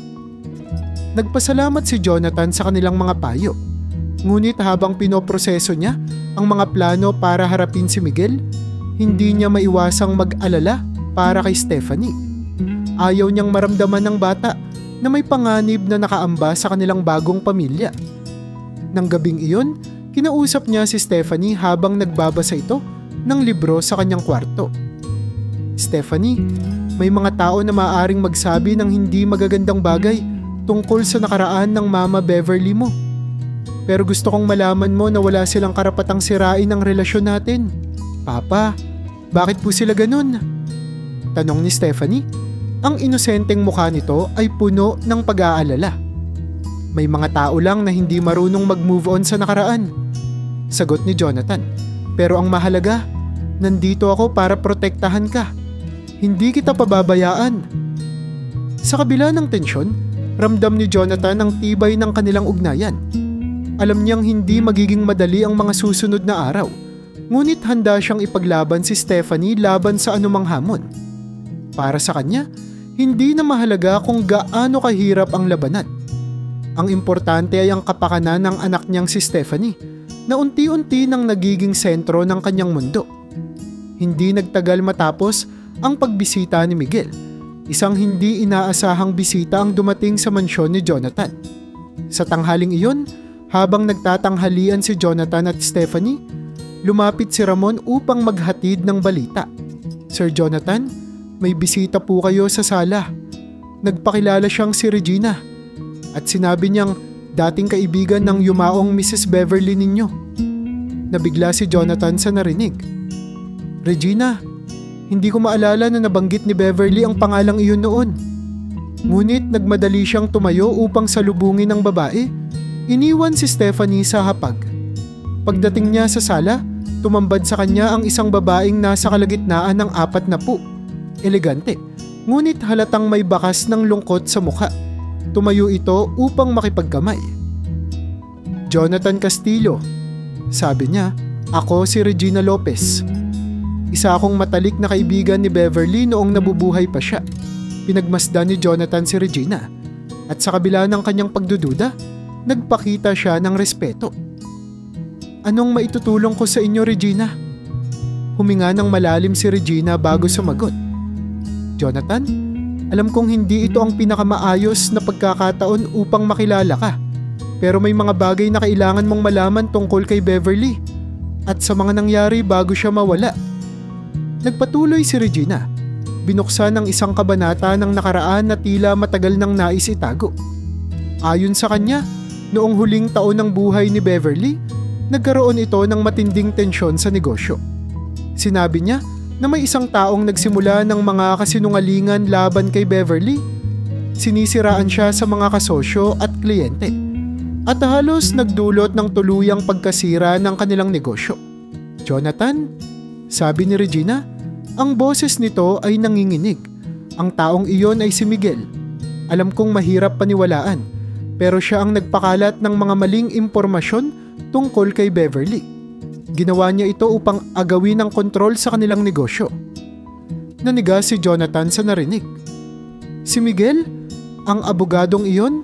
Nagpasalamat si Jonathan sa kanilang mga payo. Ngunit habang pinoproseso niya ang mga plano para harapin si Miguel, hindi niya maiwasang mag-alala para kay Stephanie. Ayaw niyang maramdaman ng bata na may panganib na nakaamba sa kanilang bagong pamilya. Nang gabing iyon, kinausap niya si Stephanie habang nagbabasa ito ng libro sa kanyang kwarto. "Stephanie, may mga tao na maaaring magsabi ng hindi magagandang bagay tungkol sa nakaraan ng Mama Beverly mo. Pero gusto kong malaman mo na wala silang karapatang sirain ang relasyon natin. Papa, bakit po sila ganun? Tanong ni Stephanie. Ang inosenteng mukha nito ay puno ng pag-aalala. May mga tao lang na hindi marunong mag-move on sa nakaraan. Sagot ni Jonathan. Pero ang mahalaga, nandito ako para protektahan ka. Hindi kita pababayaan. Sa kabila ng tensyon, ramdam ni Jonathan ang tibay ng kanilang ugnayan. Alam niyang hindi magiging madali ang mga susunod na araw, ngunit handa siyang ipaglaban si Stephanie laban sa anumang hamon. Para sa kanya, hindi na mahalaga kung gaano kahirap ang labanan. Ang importante ay ang kapakanan ng anak niyang si Stephanie, na unti-unti nang nagiging sentro ng kanyang mundo. Hindi nagtagal matapos ang pagbisita ni Miguel. Isang hindi inaasahang bisita ang dumating sa mansyon ni Jonathan. Sa tanghaling iyon, habang nagtatanghalian si Jonathan at Stephanie, lumapit si Ramon upang maghatid ng balita. Sir Jonathan, may bisita po kayo sa sala. Nagpakilala siyang si Regina at sinabi niyang dating kaibigan ng yumaong Mrs. Beverly ninyo. Nabigla si Jonathan sa narinig. Regina, hindi ko maalala na nabanggit ni Beverly ang pangalang iyon noon. Ngunit nagmadali siyang tumayo upang salubungin ang babae. Iniwan si Stephanie sa hapag. Pagdating niya sa sala, tumambad sa kanya ang isang babaeng nasa kalagitnaan ng 40. Elegante, ngunit halatang may bakas ng lungkot sa mukha. Tumayo ito upang makipagkamay. Jonathan Castillo, sabi niya, ako si Regina Lopez. Isa akong matalik na kaibigan ni Beverly noong nabubuhay pa siya. Pinagmasdan ni Jonathan si Regina at sa kabila ng kanyang pagdududa, nagpakita siya ng respeto. Anong maitutulong ko sa inyo, Regina? Huminga ng malalim si Regina bago sumagot. Jonathan, alam kong hindi ito ang pinakamaayos na pagkakataon upang makilala ka. Pero may mga bagay na kailangan mong malaman tungkol kay Beverly at sa mga nangyari bago siya mawala. Nagpatuloy si Regina. Binuksan ang isang kabanata ng nakaraan na tila matagal nang nais itago. Ayon sa kanya, noong huling taon ng buhay ni Beverly, nagkaroon ito ng matinding tensyon sa negosyo. Sinabi niya na may isang taong nagsimula ng mga kasinungalingan laban kay Beverly. Sinisiraan siya sa mga kasosyo at kliyente at halos nagdulot ng tuluyang pagkasira ng kanilang negosyo. Jonathan, sabi ni Regina, ang boses nito ay nanginginig. Ang taong iyon ay si Miguel. Alam kong mahirap paniwalaan, pero siya ang nagpakalat ng mga maling impormasyon tungkol kay Beverly. Ginawa niya ito upang agawin ang kontrol sa kanilang negosyo. Naniga si Jonathan sa narinig. Si Miguel? Ang abogadong iyon?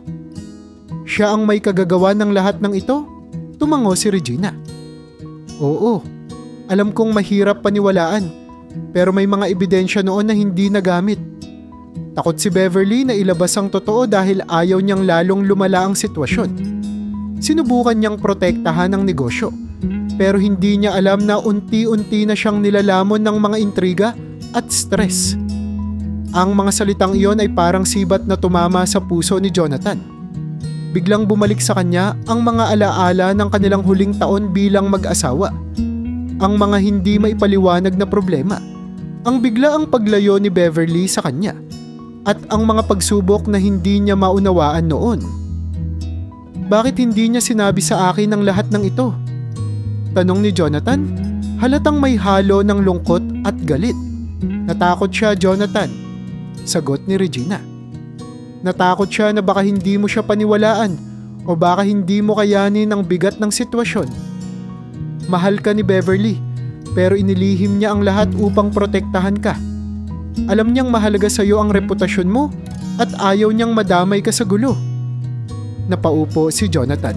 Siya ang may kagagawa ng lahat ng ito? Tumango si Regina. Oo, alam kong mahirap paniwalaan, pero may mga ebidensya noon na hindi nagamit. Takot si Beverly na ilabas ang totoo dahil ayaw niyang lalong lumala ang sitwasyon. Sinubukan niyang protektahan ang negosyo, pero hindi niya alam na unti-unti na siyang nilalamon ng mga intriga at stress. Ang mga salitang iyon ay parang sibat na tumama sa puso ni Jonathan. Biglang bumalik sa kanya ang mga alaala ng kanilang huling taon bilang mag-asawa. Ang mga hindi maipaliwanag na problema, ang biglaang paglayo ni Beverly sa kanya, at ang mga pagsubok na hindi niya maunawaan noon. Bakit hindi niya sinabi sa akin ang lahat ng ito? Tanong ni Jonathan, halatang may halo ng lungkot at galit. Natakot siya, Jonathan. Sagot ni Regina. Natakot siya na baka hindi mo siya paniwalaan o baka hindi mo kayanin ang bigat ng sitwasyon. Mahal ka ni Beverly, pero inilihim niya ang lahat upang protektahan ka. Alam niyang mahalaga sa iyo ang reputasyon mo at ayaw niyang madamay ka sa gulo. Napaupo si Jonathan.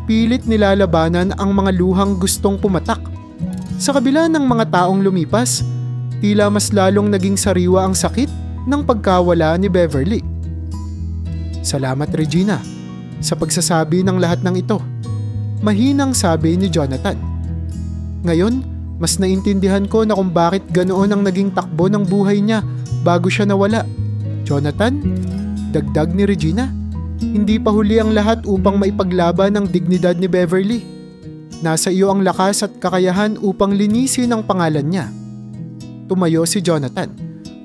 Pilit nilalabanan ang mga luhang gustong pumatak. Sa kabila ng mga taong lumipas, tila mas lalong naging sariwa ang sakit ng pagkawala ni Beverly. Salamat, Regina, sa pagsasabi ng lahat ng ito. Mahinang sabi ni Jonathan. Ngayon, mas naintindihan ko na kung bakit ganoon ang naging takbo ng buhay niya bago siya nawala. Jonathan, dagdag ni Regina, Hindi pa huli ang lahat upang maipaglaban ang dignidad ni Beverly. Nasa iyo ang lakas at kakayahan upang linisin ang pangalan niya. Tumayo si Jonathan,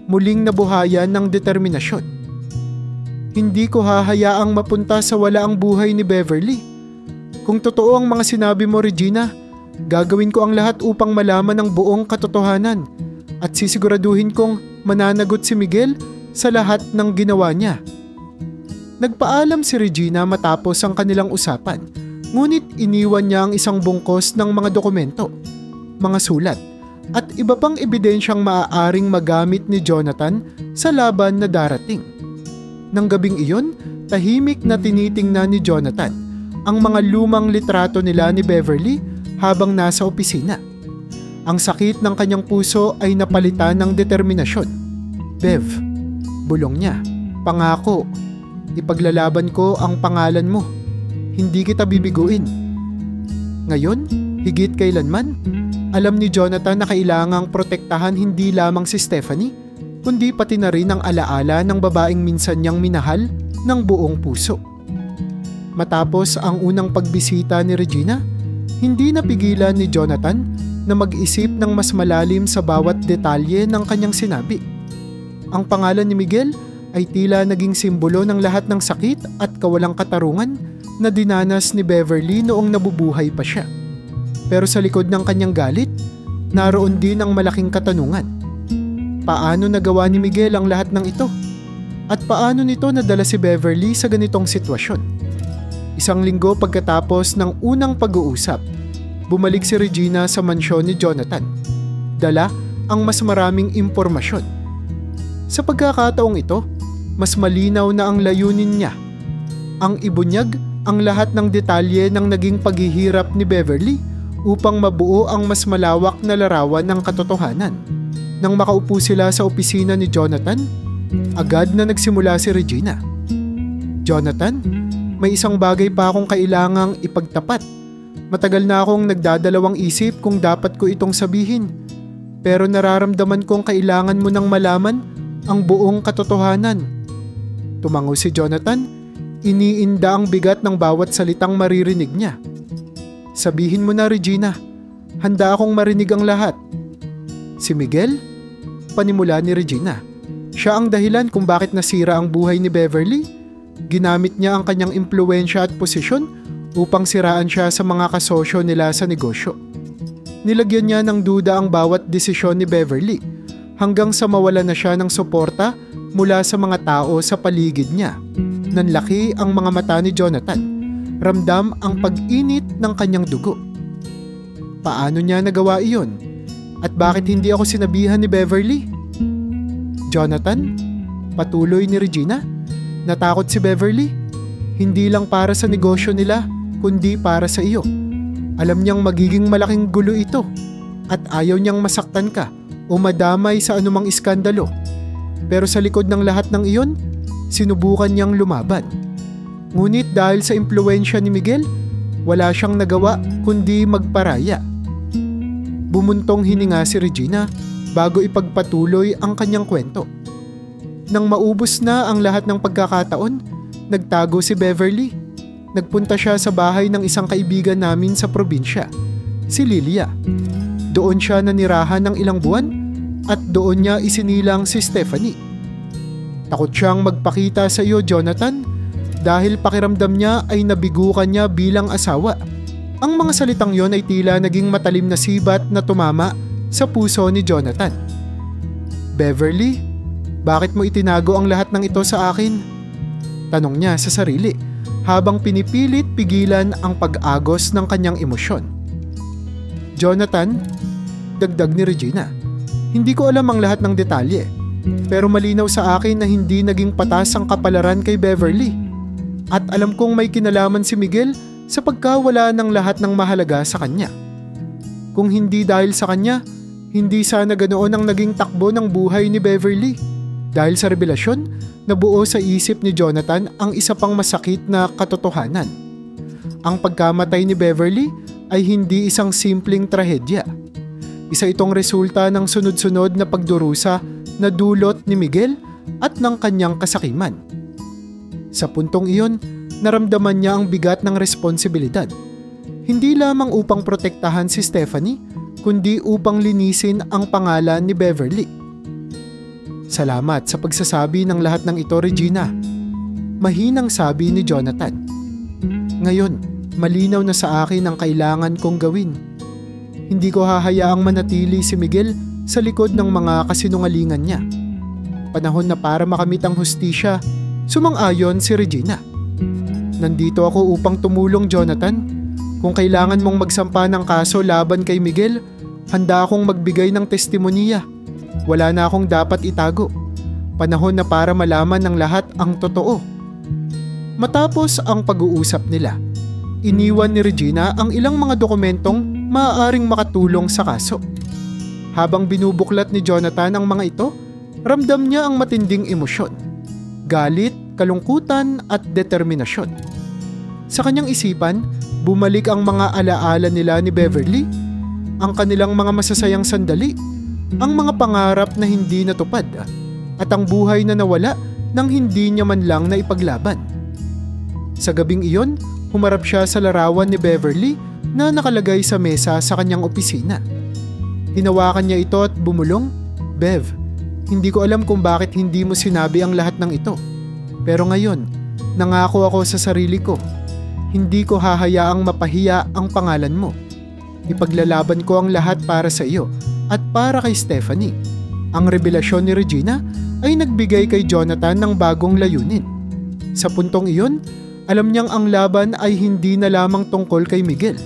muling nabuhayan ng determinasyon. Hindi ko hahayaang mapunta sa wala ang buhay ni Beverly. Kung totoo ang mga sinabi mo, Regina, gagawin ko ang lahat upang malaman ang buong katotohanan at sisiguraduhin kong mananagot si Miguel sa lahat ng ginawa niya. Nagpaalam si Regina matapos ang kanilang usapan, ngunit iniwan niya ang isang bungkos ng mga dokumento, mga sulat, at iba pang ebidensyang maaaring magamit ni Jonathan sa laban na darating. Nang gabing iyon, tahimik na tinitingnan ni Jonathan ang mga lumang litrato nila ni Beverly habang nasa opisina. Ang sakit ng kanyang puso ay napalitan ng determinasyon. Bev, bulong niya, pangako, ipaglalaban ko ang pangalan mo. Hindi kita bibiguin. Ngayon, higit kailanman, alam ni Jonathan na kailangang protektahan hindi lamang si Stephanie, kundi pati na rin ang alaala ng babaeng minsan niyang minahal ng buong puso. Matapos ang unang pagbisita ni Regina, hindi napigilan ni Jonathan na mag-isip ng mas malalim sa bawat detalye ng kanyang sinabi. Ang pangalan ni Miguel ay tila naging simbolo ng lahat ng sakit at kawalang katarungan na dinanas ni Beverly noong nabubuhay pa siya. Pero sa likod ng kanyang galit, naroon din ang malaking katanungan. Paano nagawa ni Miguel ang lahat ng ito? At paano nito nadala si Beverly sa ganitong sitwasyon? Isang linggo pagkatapos ng unang pag-uusap, bumalik si Regina sa mansyon ni Jonathan. Dala ang mas maraming impormasyon. Sa pagkakataong ito, mas malinaw na ang layunin niya. Ang ibunyag ang lahat ng detalye ng naging paghihirap ni Beverly upang mabuo ang mas malawak na larawan ng katotohanan. Nang makaupo sila sa opisina ni Jonathan, agad na nagsimula si Regina. Jonathan, may isang bagay pa akong kailangang ipagtapat. Matagal na akong nagdadalawang isip kung dapat ko itong sabihin. Pero nararamdaman kong kailangan mo nang malaman ang buong katotohanan. Tumango si Jonathan, iniinda ang bigat ng bawat salitang maririnig niya. Sabihin mo na, Regina, handa akong marinig ang lahat. Si Miguel? Panimula ni Regina. Siya ang dahilan kung bakit nasira ang buhay ni Beverly. Ginamit niya ang kanyang impluwensya at posisyon upang siraan siya sa mga kasosyo nila sa negosyo. Nilagyan niya ng duda ang bawat desisyon ni Beverly hanggang sa mawala na siya ng suporta mula sa mga tao sa paligid niya. Nanlaki ang mga mata ni Jonathan. Ramdam ang pag-init ng kanyang dugo. Paano niya nagawa iyon? At bakit hindi ako sinabihan ni Beverly? Jonathan, patuloy ni Regina, natakot si Beverly. Hindi lang para sa negosyo nila, kundi para sa iyo. Alam niyang magiging malaking gulo ito at ayaw niyang masaktan ka o madamay sa anumang iskandalo. Pero sa likod ng lahat ng iyon, sinubukan niyang lumaban. Ngunit dahil sa impluwensya ni Miguel, wala siyang nagawa kundi magparaya. Bumuntong hininga si Regina bago ipagpatuloy ang kanyang kwento. Nang maubos na ang lahat ng pagkakataon, nagtago si Beverly. Nagpunta siya sa bahay ng isang kaibigan namin sa probinsya, si Lilia. Doon siya nanirahan ng ilang buwan at doon niya isinilang si Stephanie. Takot siyang magpakita sa iyo, Jonathan, dahil pakiramdam niya ay nabigukan niya bilang asawa. Ang mga salitang yon ay tila naging matalim na sibat na tumama sa puso ni Jonathan. Beverly, bakit mo itinago ang lahat ng ito sa akin? Tanong niya sa sarili habang pinipilit pigilan ang pag-agos ng kanyang emosyon. Jonathan, dagdag ni Regina, hindi ko alam ang lahat ng detalye, pero malinaw sa akin na hindi naging patas ang kapalaran kay Beverly. At alam kong may kinalaman si Miguel sa pagkawala ng lahat ng mahalaga sa kanya. Kung hindi dahil sa kanya, hindi sana ganoon ang naging takbo ng buhay ni Beverly. Dahil sa revelasyon, nabuo sa isip ni Jonathan ang isa pang masakit na katotohanan. Ang pagkamatay ni Beverly ay hindi isang simpleng trahedya. Isa itong resulta ng sunod-sunod na pagdurusa na dulot ni Miguel at ng kanyang kasakiman. Sa puntong iyon, naramdaman niya ang bigat ng responsibilidad. Hindi lamang upang protektahan si Stephanie, kundi upang linisin ang pangalan ni Beverly. Salamat sa pagsasabi ng lahat ng ito, Regina. Mahinang sabi ni Jonathan. Ngayon, malinaw na sa akin ang kailangan kong gawin. Hindi ko hahayaang manatili si Miguel sa likod ng mga kasinungalingan niya. Panahon na para makamit ang hustisya, sumang-ayon si Regina. Nandito ako upang tumulong, Jonathan. Kung kailangan mong magsampa ng kaso laban kay Miguel, handa akong magbigay ng testimonya. Wala na akong dapat itago. Panahon na para malaman ng lahat ang totoo. Matapos ang pag-uusap nila, iniwan ni Regina ang ilang mga dokumentong maaaring makatulong sa kaso. Habang binubuklat ni Jonathan ang mga ito, ramdam niya ang matinding emosyon. Galit, kalungkutan at determinasyon. Sa kanyang isipan, bumalik ang mga alaala nila ni Beverly, ang kanilang mga masasayang sandali, ang mga pangarap na hindi natupad, at ang buhay na nawala nang hindi niya man lang naipaglaban. Sa gabing iyon, humarap siya sa larawan ni Beverly na nakalagay sa mesa sa kanyang opisina. Hinawakan niya ito at bumulong, "Bev, hindi ko alam kung bakit hindi mo sinabi ang lahat ng ito. Pero ngayon, nangako ako sa sarili ko. Hindi ko hahayaang mapahiya ang pangalan mo. Ipaglalaban ko ang lahat para sa iyo at para kay Stephanie." Ang revelasyon ni Regina ay nagbigay kay Jonathan ng bagong layunin. Sa puntong iyon, alam niyang ang laban ay hindi na lamang tungkol kay Miguel.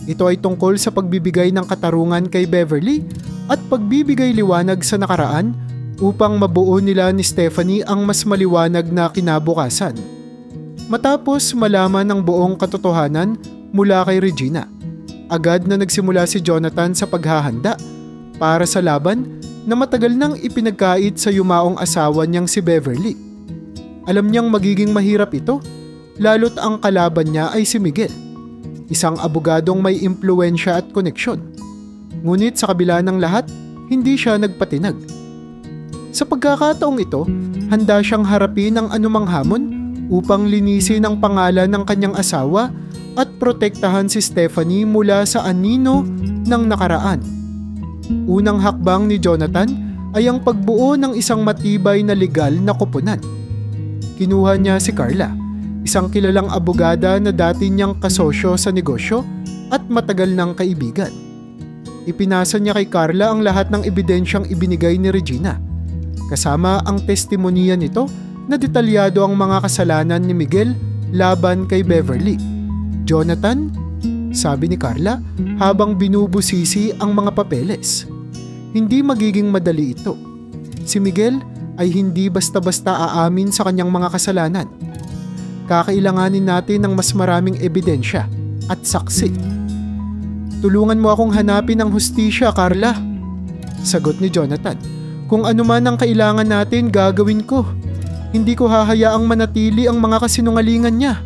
Ito ay tungkol sa pagbibigay ng katarungan kay Beverly at pagbibigay liwanag sa nakaraan upang mabuo nila ni Stephanie ang mas maliwanag na kinabukasan. Matapos malaman ang buong katotohanan mula kay Regina, agad na nagsimula si Jonathan sa paghahanda para sa laban na matagal nang ipinagkait sa yumaong asawa niyang si Beverly. Alam niyang magiging mahirap ito, lalo't ang kalaban niya ay si Miguel, isang abogadong may impluwensya at koneksyon. Ngunit sa kabila ng lahat, hindi siya nagpatinag. Sa pagkakataong ito, handa siyang harapin ang anumang hamon upang linisin ang pangalan ng kanyang asawa at protektahan si Stephanie mula sa anino ng nakaraan. Unang hakbang ni Jonathan ay ang pagbuo ng isang matibay na legal na koponan. Kinuha niya si Carla, isang kilalang abogada na dati niyang kasosyo sa negosyo at matagal ng kaibigan. Ipinasa niya kay Carla ang lahat ng ebidensyang ibinigay ni Regina, kasama ang testimonya nito na detalyado ang mga kasalanan ni Miguel laban kay Beverly. "Jonathan," sabi ni Carla habang binubusisi ang mga papeles, "hindi magiging madali ito. Si Miguel ay hindi basta-basta aamin sa kanyang mga kasalanan. Kakailanganin natin ng mas maraming ebidensya at saksi." "Tulungan mo akong hanapin ang hustisya, Carla," sagot ni Jonathan. "Kung ano man ang kailangan natin, gagawin ko. Hindi ko hahayaang manatili ang mga kasinungalingan niya."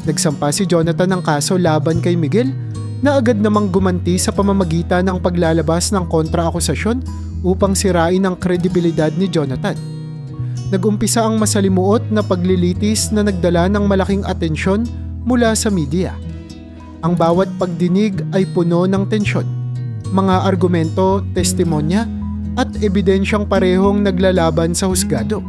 Nagsampa si Jonathan ng kaso laban kay Miguel na agad namang gumanti sa pamamagitan ng paglalabas ng kontra-akusasyon upang sirain ang kredibilidad ni Jonathan. Nagumpisa ang masalimuot na paglilitis na nagdala ng malaking atensyon mula sa media. Ang bawat pagdinig ay puno ng tensyon, mga argumento, testimonya at ebidensyang parehong naglalaban sa husgado.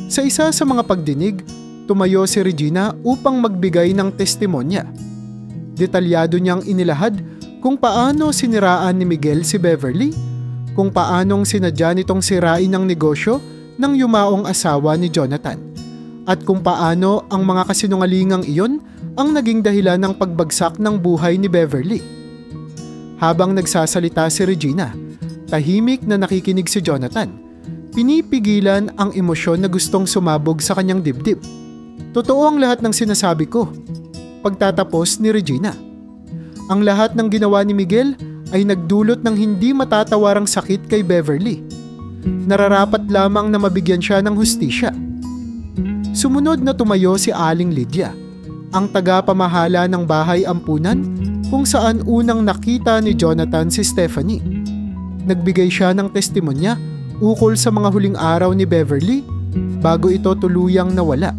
Sa isa sa mga pagdinig, tumayo si Regina upang magbigay ng testimonya. Detalyado niyang inilahad kung paano siniraan ni Miguel si Beverly, kung paanong sinadya nitong sirain ang negosyo ng yumaong asawa ni Jonathan, at kung paano ang mga kasinungalingang iyon ang naging dahilan ng pagbagsak ng buhay ni Beverly. Habang nagsasalita si Regina, tahimik na nakikinig si Jonathan. Pinipigilan ang emosyon na gustong sumabog sa kanyang dibdib. "Totoo ang lahat ng sinasabi ko," pagtatapos ni Regina. "Ang lahat ng ginawa ni Miguel ay nagdulot ng hindi matatawarang sakit kay Beverly. Nararapat lamang na mabigyan siya ng hustisya." Sumunod na tumayo si Aling Lydia, ang tagapamahala ng bahay ampunan kung saan unang nakita ni Jonathan si Stephanie. Nagbigay siya ng testimonya ukol sa mga huling araw ni Beverly bago ito tuluyang nawala.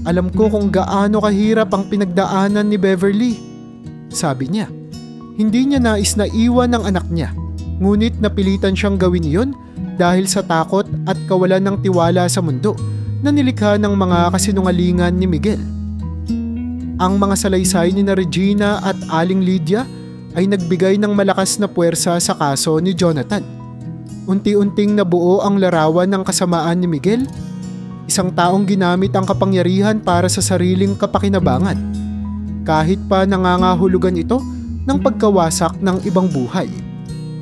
Alam ko kung gaano kahirap ang pinagdaanan ni Beverly, sabi niya. Hindi niya nais na iwan ang anak niya, ngunit napilitan siyang gawin iyon dahil sa takot at kawalan ng tiwala sa mundo na nilikha ng mga kasinungalingan ni Miguel. Ang mga salaysay ni na Regina at Aling Lydia ay nagbigay ng malakas na puwersa sa kaso ni Jonathan. Unti-unting nabuo ang larawan ng kasamaan ni Miguel, isang taong ginamit ang kapangyarihan para sa sariling kapakinabangan, kahit pa nangangahulugan ito ng pagkawasak ng ibang buhay.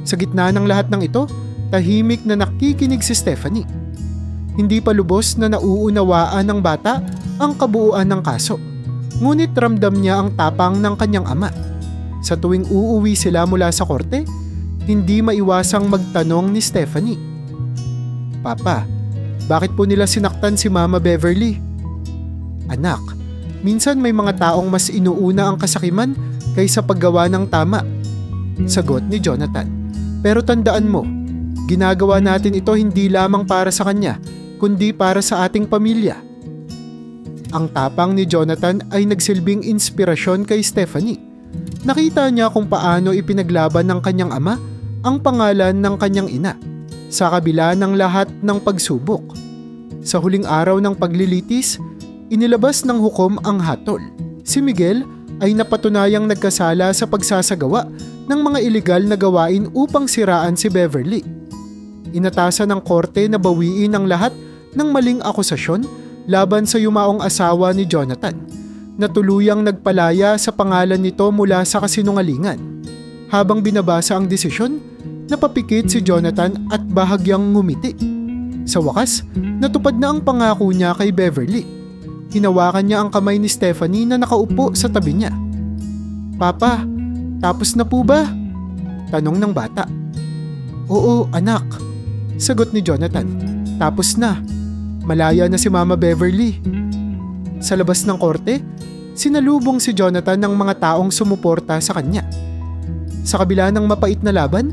Sa gitna ng lahat ng ito, tahimik na nakikinig si Stephanie. Hindi pa lubos na nauunawaan ng bata ang kabuuan ng kaso, ngunit ramdam niya ang tapang ng kanyang ama. Sa tuwing uuwi sila mula sa korte, hindi maiwasang magtanong ni Stephanie, "Papa, bakit po nila sinaktan si Mama Beverly?" "Anak, minsan may mga taong mas inuuna ang kasakiman kaysa paggawa ng tama," sagot ni Jonathan. "Pero tandaan mo, ginagawa natin ito hindi lamang para sa kanya, kundi para sa ating pamilya." Ang tapang ni Jonathan ay nagsilbing inspirasyon kay Stephanie. Nakita niya kung paano ipinaglaban ng kanyang ama ang pangalan ng kanyang ina sa kabila ng lahat ng pagsubok. Sa huling araw ng paglilitis, inilabas ng hukom ang hatol. Si Miguel ay napatunayang nagkasala sa pagsasagawa ng mga ilegal na gawain upang siraan si Beverly. Inatasan ng korte na bawiin ang lahat ng maling akusasyon laban sa yumaong asawa ni Jonathan, na tuluyang nagpalaya sa pangalan nito mula sa kasinungalingan. Habang binabasa ang desisyon, napapikit si Jonathan at bahagyang ngumiti. Sa wakas, natupad na ang pangako niya kay Beverly. Hinawakan niya ang kamay ni Stephanie na nakaupo sa tabi niya. "Papa, tapos na po ba?" tanong ng bata. "Oo, anak," sagot ni Jonathan. "Tapos na. Malaya na si Mama Beverly." Sa labas ng korte, sinalubong si Jonathan ng mga taong sumuporta sa kanya. Sa kabila ng mapait na laban,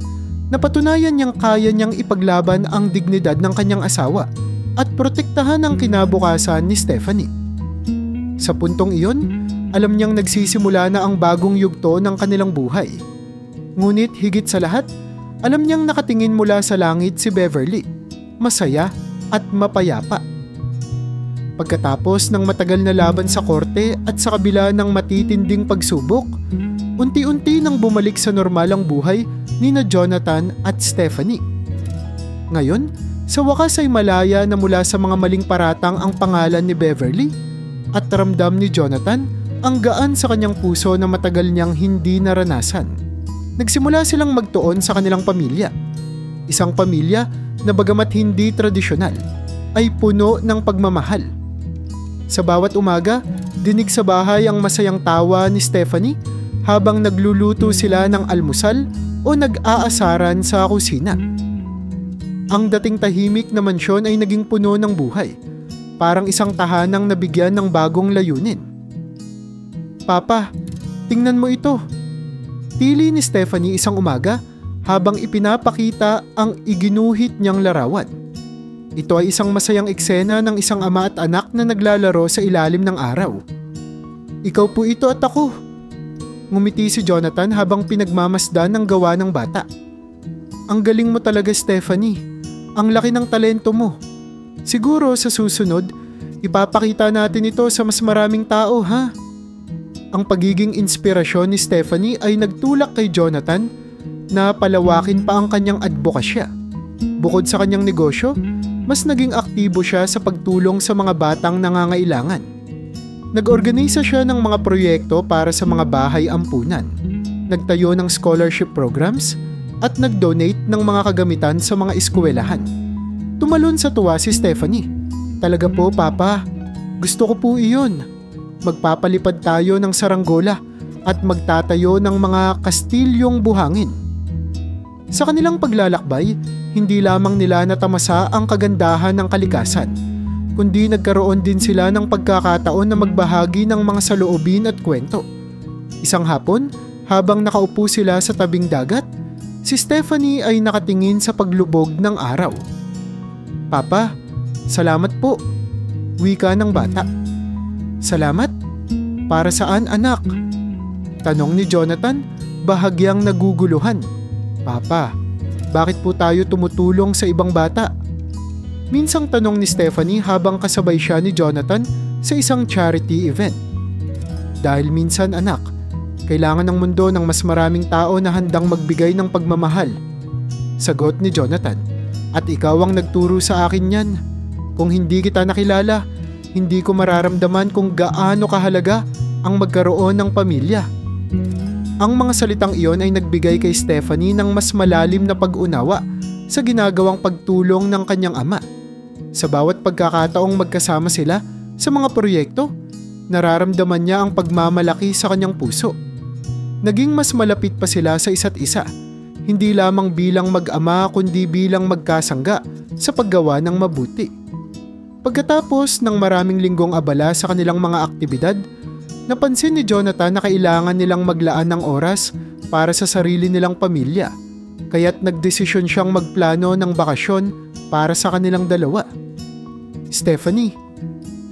napatunayan niyang kaya niyang ipaglaban ang dignidad ng kanyang asawa at protektahan ang kinabukasan ni Stephanie. Sa puntong iyon, alam niyang nagsisimula na ang bagong yugto ng kanilang buhay. Ngunit higit sa lahat, alam niyang nakatingin mula sa langit si Beverly, masaya at mapayapa. Pagkatapos ng matagal na laban sa korte at sa kabila ng matitinding pagsubok, unti-unti nang bumalik sa normal ang buhay ni na Jonathan at Stephanie. Ngayon, sa wakas ay malaya na mula sa mga maling paratang ang pangalan ni Beverly at ramdam ni Jonathan ang gaan sa kanyang puso na matagal niyang hindi naranasan. Nagsimula silang magtuon sa kanilang pamilya. Isang pamilya na bagamat hindi tradisyonal, ay puno ng pagmamahal. Sa bawat umaga, dinig sa bahay ang masayang tawa ni Stephanie habang nagluluto sila ng almusal o nag-aasaran sa kusina. Ang dating tahimik na mansyon ay naging puno ng buhay, parang isang tahanang nabigyan ng bagong layunin. "Papa, tingnan mo ito," tili ni Stephanie isang umaga habang ipinapakita ang iginuhit niyang larawan. Ito ay isang masayang eksena ng isang ama at anak na naglalaro sa ilalim ng araw. "Ikaw po ito at ako," ngumiti si Jonathan habang pinagmamasdan ng gawa ng bata. "Ang galing mo talaga, Stephanie. Ang laki ng talento mo. Siguro sa susunod, ipapakita natin ito sa mas maraming tao, ha?" Ang pagiging inspirasyon ni Stephanie ay nagtulak kay Jonathan na palawakin pa ang kanyang advokasya. Bukod sa kanyang negosyo, mas naging aktibo siya sa pagtulong sa mga batang nangangailangan. Nag-organisa siya ng mga proyekto para sa mga bahay ampunan, nagtayo ng scholarship programs, at nag-donate ng mga kagamitan sa mga eskwelahan. Tumalon sa tuwa si Stephanie. "Talaga po, Papa. Gusto ko po iyon. Magpapalipad tayo ng saranggola at magtatayo ng mga kastilyong buhangin." Sa kanilang paglalakbay, hindi lamang nila natamasa ang kagandahan ng kalikasan, kundi nagkaroon din sila ng pagkakataon na magbahagi ng mga saloobin at kwento. Isang hapon, habang nakaupo sila sa tabing dagat, si Stephanie ay nakatingin sa paglubog ng araw. "Papa, Salamat po, wika ng bata. Salamat? Para saan, anak? Tanong ni Jonathan, bahagyang naguguluhan. Papa, bakit po tayo tumutulong sa ibang bata? Minsang tanong ni Stephanie habang kasabay siya ni Jonathan sa isang charity event. Dahil minsan, anak, kailangan ng mundo ng mas maraming tao na handang magbigay ng pagmamahal. Sagot ni Jonathan. At ikaw ang nagturo sa akin yan. Kung hindi kita nakilala, hindi ko mararamdaman kung gaano kahalaga ang magkaroon ng pamilya. Ang mga salitang iyon ay nagbigay kay Stephanie ng mas malalim na pag-unawa sa ginagawang pagtulong ng kanyang ama. Sa bawat pagkakataong magkasama sila sa mga proyekto, nararamdaman niya ang pagmamalaki sa kanyang puso. Naging mas malapit pa sila sa isa't isa, hindi lamang bilang mag-ama kundi bilang magkasangga sa paggawa ng mabuti. Pagkatapos ng maraming linggong abala sa kanilang mga aktibidad, napansin ni Jonathan na kailangan nilang maglaan ng oras para sa sarili nilang pamilya, kaya't nagdesisyon siyang magplano ng bakasyon para sa kanilang dalawa. Stephanie,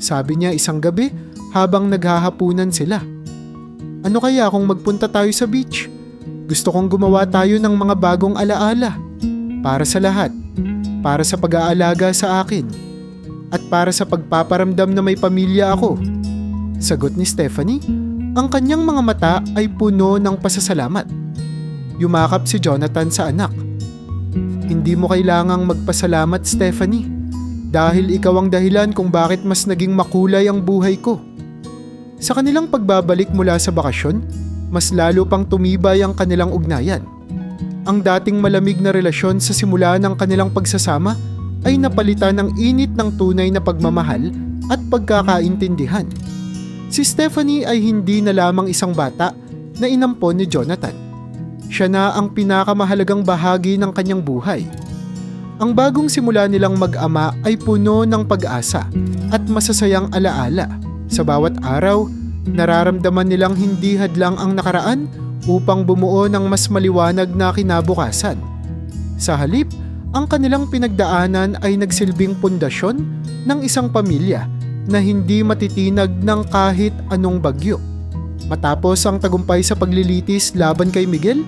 sabi niya isang gabi habang naghahapunan sila. Ano kaya kung magpunta tayo sa beach? Gusto kong gumawa tayo ng mga bagong alaala. Para sa lahat. Para sa pag-aalaga sa akin. At para sa pagpaparamdam na may pamilya ako. Sagot ni Stephanie, ang kanyang mga mata ay puno ng pasasalamat. Yumakap si Jonathan sa anak. Hindi mo kailangang magpasalamat, Stephanie. Dahil ikaw ang dahilan kung bakit mas naging makulay ang buhay ko. Sa kanilang pagbabalik mula sa bakasyon, mas lalo pang tumibay ang kanilang ugnayan. Ang dating malamig na relasyon sa simula ng kanilang pagsasama ay napalitan ng init ng tunay na pagmamahal at pagkakaintindihan. Si Stephanie ay hindi na lamang isang bata na inampon ni Jonathan. Siya na ang pinakamahalagang bahagi ng kanyang buhay. Ang bagong simula nilang mag-ama ay puno ng pag-asa at masasayang alaala. Sa bawat araw, nararamdaman nilang hindi hadlang ang nakaraan upang bumuo ng mas maliwanag na kinabukasan. Sa halip, ang kanilang pinagdaanan ay nagsilbing pundasyon ng isang pamilya na hindi matitinag ng kahit anong bagyo. Matapos ang tagumpay sa paglilitis laban kay Miguel,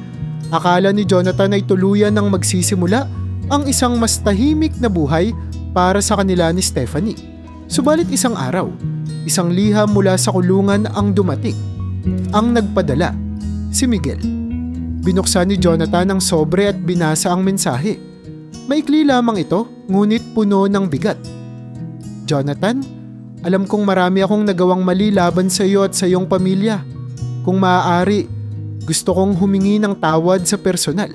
akala ni Jonathan ay tuluyan ng magsisimula ang isang mas tahimik na buhay para sa kanila ni Stephanie. Subalit isang araw, isang liham mula sa kulungan ang dumating. Ang nagpadala, si Miguel. Binuksan ni Jonathan ang sobre at binasa ang mensahe. Maikli lamang ito, ngunit puno ng bigat. Jonathan, alam kong marami akong nagawang mali laban sa iyo at sa iyong pamilya. Kung maaari, gusto kong humingi ng tawad sa personal.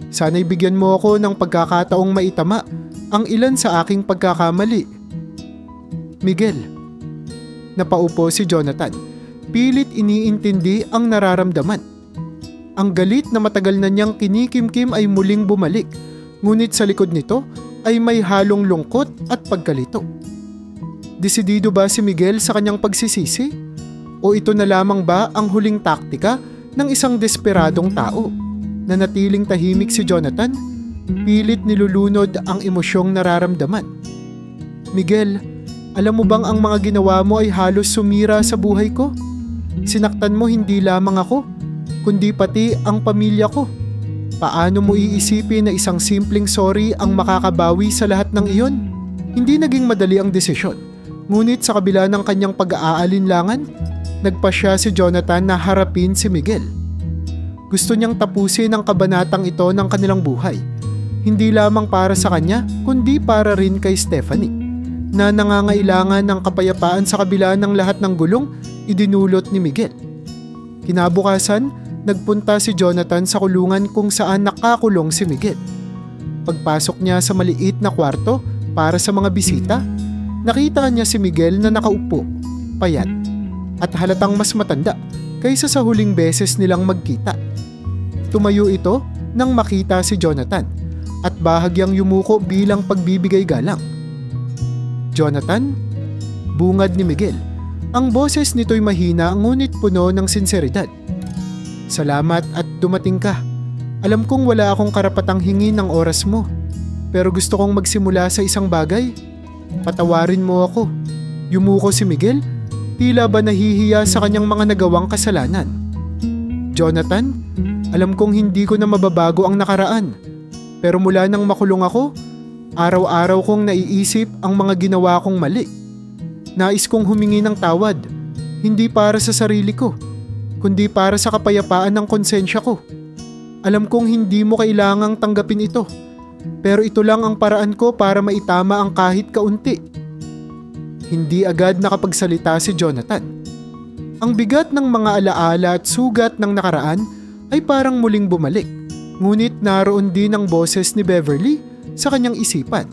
Sana'y bigyan mo ako ng pagkakataong maitama ang ilan sa aking pagkakamali. Miguel. Napaupo si Jonathan. Pilit iniintindi ang nararamdaman. Ang galit na matagal na niyang kinikimkim ay muling bumalik. Ngunit sa likod nito ay may halong lungkot at pagkalito. Desidido ba si Miguel sa kanyang pagsisisi? O ito na lamang ba ang huling taktika ng isang desperadong tao? Nanatiling tahimik si Jonathan, pilit nilulunod ang emosyong nararamdaman. Miguel, alam mo bang ang mga ginawa mo ay halos sumira sa buhay ko? Sinaktan mo hindi lamang ako, kundi pati ang pamilya ko. Paano mo iisipin na isang simpleng sorry ang makakabawi sa lahat ng iyon? Hindi naging madali ang desisyon, ngunit sa kabila ng kanyang pag-aalinlangan, nagpa siya si Jonathan na harapin si Miguel. Gusto niyang tapusin ang kabanatang ito ng kanilang buhay, hindi lamang para sa kanya kundi para rin kay Stephanie, na nangangailangan ng kapayapaan sa kabila ng lahat ng gulong idinulot ni Miguel. Kinabukasan, nagpunta si Jonathan sa kulungan kung saan nakakulong si Miguel. Pagpasok niya sa maliit na kwarto para sa mga bisita, nakita niya si Miguel na nakaupo, payat, at halatang mas matanda kaysa sa huling beses nilang magkita. Tumayo ito nang makita si Jonathan at bahagyang yumuko bilang pagbibigay galang. Jonathan, bungad ni Miguel. Ang boses nito'y mahina ngunit puno ng sinseridad. Salamat at dumating ka. Alam kong wala akong karapatang hingin ng oras mo, pero gusto kong magsimula sa isang bagay. Patawarin mo ako. Yumuko si Miguel, tila ba nahihiya sa kanyang mga nagawang kasalanan. Jonathan, alam kong hindi ko na mababago ang nakaraan. Pero mula nang makulong ako, araw-araw kong naiisip ang mga ginawa kong mali. Nais kong humingi ng tawad, hindi para sa sarili ko, kundi para sa kapayapaan ng konsensya ko. Alam kong hindi mo kailangang tanggapin ito, pero ito lang ang paraan ko para maitama ang kahit kaunti. Hindi agad nakapagsalita si Jonathan. Ang bigat ng mga alaala at sugat ng nakaraan ay parang muling bumalik. Ngunit naroon din ang boses ni Beverly sa kanyang isipan.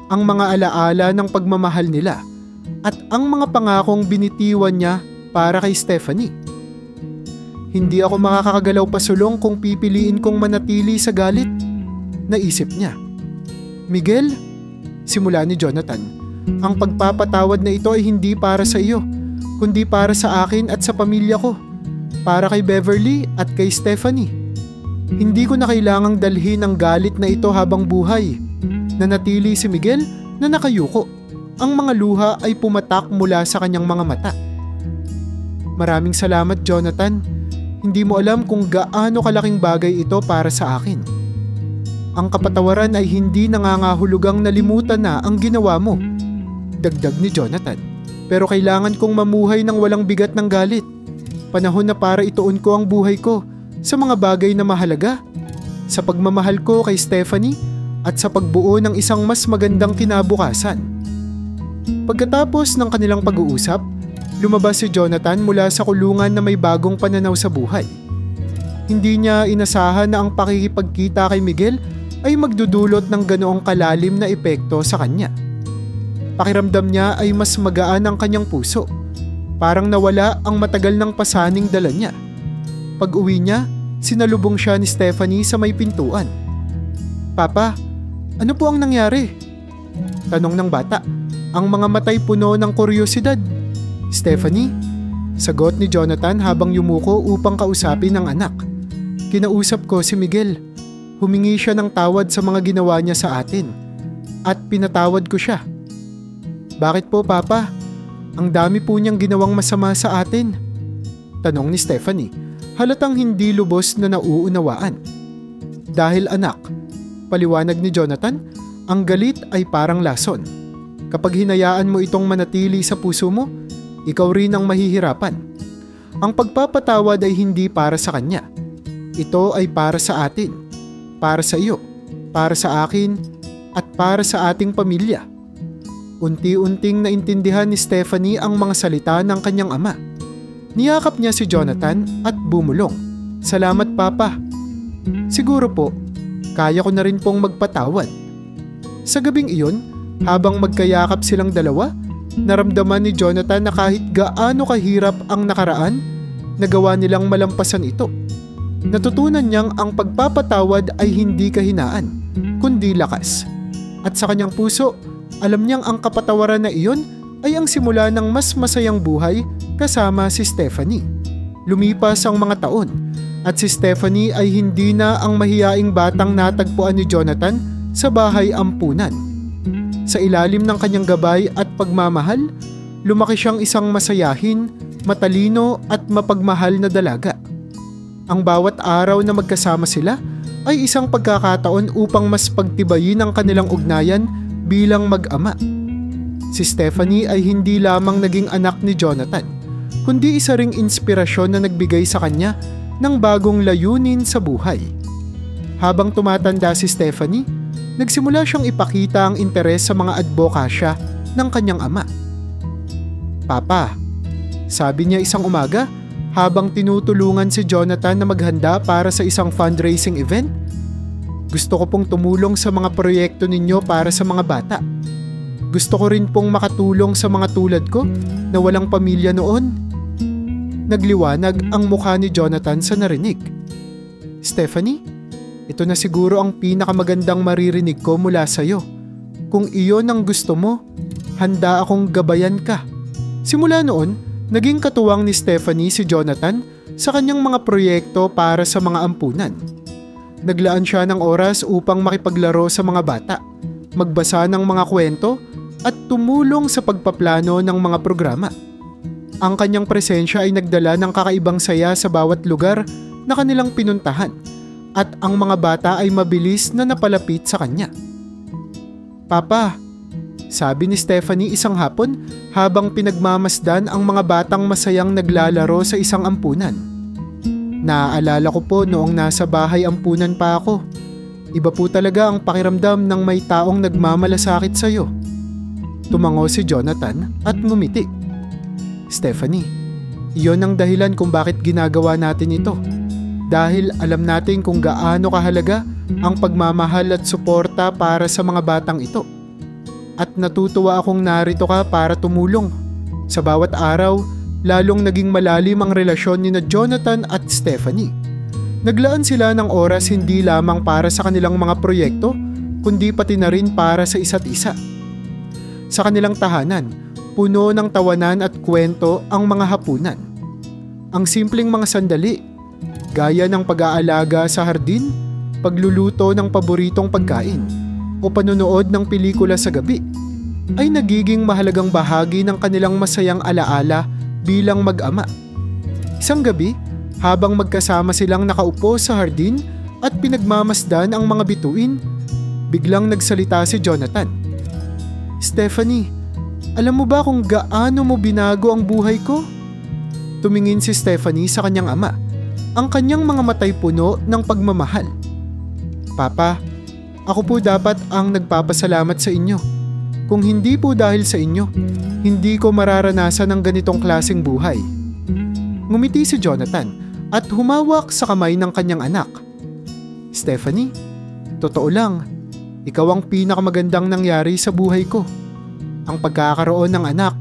Ang mga alaala ng pagmamahal nila at ang mga pangakong binitiwan niya para kay Stephanie. Hindi ako makakagalaw pasulong kung pipiliin kong manatili sa galit, naisip niya. Miguel, simula ni Jonathan, ang pagpapatawad na ito ay hindi para sa iyo, kundi para sa akin at sa pamilya ko, para kay Beverly at kay Stephanie. Hindi ko na kailangang dalhin ang galit na ito habang buhay. Nanatili si Miguel na nakayuko. Ang mga luha ay pumatak mula sa kanyang mga mata. Maraming salamat, Jonathan. Hindi mo alam kung gaano kalaking bagay ito para sa akin. Ang kapatawaran ay hindi nangangahulugang nalimutan na ang ginawa mo, dagdag ni Jonathan. Pero kailangan kong mamuhay ng walang bigat ng galit. Panahon na para ituon ko ang buhay ko sa mga bagay na mahalaga, sa pagmamahal ko kay Stephanie at sa pagbuo ng isang mas magandang kinabukasan. Pagkatapos ng kanilang pag-uusap, lumabas si Jonathan mula sa kulungan na may bagong pananaw sa buhay. Hindi niya inasahan na ang pakikipagkita kay Miguel ay magdudulot ng ganoong kalalim na epekto sa kanya. Pakiramdam niya ay mas magaan ang kanyang puso. Parang nawala ang matagal ng pasaning dala niya. Pag-uwi niya, sinalubong siya ni Stephanie sa may pintuan. Papa, ano po ang nangyari? Tanong ng bata, ang mga matay puno ng kuryosidad. Stephanie, sagot ni Jonathan habang yumuko upang kausapin ang anak. Kinausap ko si Miguel. Humingi siya ng tawad sa mga ginawa niya sa atin. At pinatawad ko siya. Bakit po, Papa? Ang dami po niyang ginawang masama sa atin. Tanong ni Stephanie, halatang hindi lubos na nauunawaan. Dahil anak, paliwanag ni Jonathan, ang galit ay parang lason. Kapag hinayaan mo itong manatili sa puso mo, ikaw rin ang mahihirapan. Ang pagpapatawad ay hindi para sa kanya. Ito ay para sa atin, para sa iyo, para sa akin, at para sa ating pamilya. Unti-unting naintindihan ni Stephanie ang mga salita ng kanyang ama. Niyakap niya si Jonathan at bumulong. Salamat, Papa. Siguro po, kaya ko na rin pong magpatawad. Sa gabing iyon, habang magkayakap silang dalawa, naramdaman ni Jonathan na kahit gaano kahirap ang nakaraan, nagawa nilang malampasan ito. Natutunan niyang ang pagpapatawad ay hindi kahinaan, kundi lakas. At sa kanyang puso, alam niyang ang kapatawaran na iyon ay ang simula ng mas masayang buhay kasama si Stephanie. Lumipas ang mga taon at si Stephanie ay hindi na ang mahiyaing batang natagpuan ni Jonathan sa bahay ampunan. Sa ilalim ng kanyang gabay at pagmamahal, lumaki siyang isang masayahin, matalino at mapagmahal na dalaga. Ang bawat araw na magkasama sila ay isang pagkakataon upang mas pagtibayin ang kanilang ugnayan bilang mag-ama. Si Stephanie ay hindi lamang naging anak ni Jonathan, kundi isa ring inspirasyon na nagbigay sa kanya ng bagong layunin sa buhay. Habang tumatanda si Stephanie, nagsimula siyang ipakita ang interes sa mga advokasya ng kanyang ama. Papa, sabi niya isang umaga habang tinutulungan si Jonathan na maghanda para sa isang fundraising event, gusto ko pong tumulong sa mga proyekto ninyo para sa mga bata. Gusto ko rin pong makatulong sa mga tulad ko na walang pamilya noon. Nagliwanag ang mukha ni Jonathan sa narinig. Stephanie, ito na siguro ang pinakamagandang maririnig ko mula sa iyo. Kung iyon ang gusto mo, handa akong gabayan ka. Simula noon, naging katuwang ni Stephanie si Jonathan sa kanyang mga proyekto para sa mga ampunan. Naglaan siya ng oras upang makipaglaro sa mga bata, magbasa ng mga kwento at tumulong sa pagpaplano ng mga programa. Ang kanyang presensya ay nagdala ng kakaibang saya sa bawat lugar na kanilang pinuntahan at ang mga bata ay mabilis na napalapit sa kanya. "Papa," sabi ni Stephanie isang hapon habang pinagmamasdan ang mga batang masayang naglalaro sa isang ampunan. "Naaalala ko po noong nasa bahay ampunan pa ako. Iba po talaga ang pakiramdam ng may taong nagmamalasakit sa'yo." Tumango si Jonathan at ngumiti. "Stephanie, iyon ang dahilan kung bakit ginagawa natin ito. Dahil alam natin kung gaano kahalaga ang pagmamahal at suporta para sa mga batang ito. At natutuwa akong narito ka para tumulong. Sa bawat araw, lalong naging malalim ang relasyon ni Jonathan at Stephanie. Naglaan sila ng oras hindi lamang para sa kanilang mga proyekto, kundi pati na rin para sa isa't isa. Sa kanilang tahanan, puno ng tawanan at kwento ang mga hapunan. Ang simpleng mga sandali, gaya ng pag-aalaga sa hardin, pagluluto ng paboritong pagkain, o panonood ng pelikula sa gabi, ay nagiging mahalagang bahagi ng kanilang masayang alaala bilang mag-ama. Isang gabi, habang magkasama silang nakaupo sa hardin at pinagmamasdan ang mga bituin, biglang nagsalita si Jonathan. "Stephanie, alam mo ba kung gaano mo binago ang buhay ko?" Tumingin si Stephanie sa kanyang ama, ang kanyang mga matay puno ng pagmamahal. "Papa, ako po dapat ang nagpapasalamat sa inyo. Kung hindi po dahil sa inyo, hindi ko mararanasan ang ganitong klaseng buhay." Ngumiti si Jonathan at humawak sa kamay ng kanyang anak. "Stephanie, totoo lang, ikaw ang pinakamagandang nangyari sa buhay ko. Ang pagkakaroon ng anak,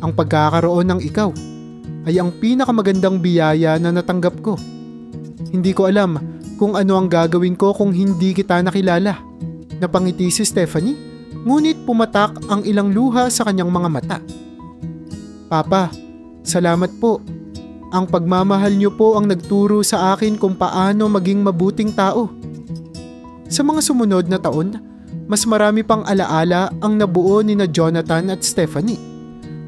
ang pagkakaroon ng ikaw, ay ang pinakamagandang biyaya na natanggap ko. Hindi ko alam kung ano ang gagawin ko kung hindi kita nakilala." Napangiti si Stephanie, ngunit pumatak ang ilang luha sa kanyang mga mata. "Papa, salamat po. Ang pagmamahal niyo po ang nagturo sa akin kung paano maging mabuting tao." Sa mga sumunod na taon, mas marami pang alaala ang nabuo ni Jonathan at Stephanie.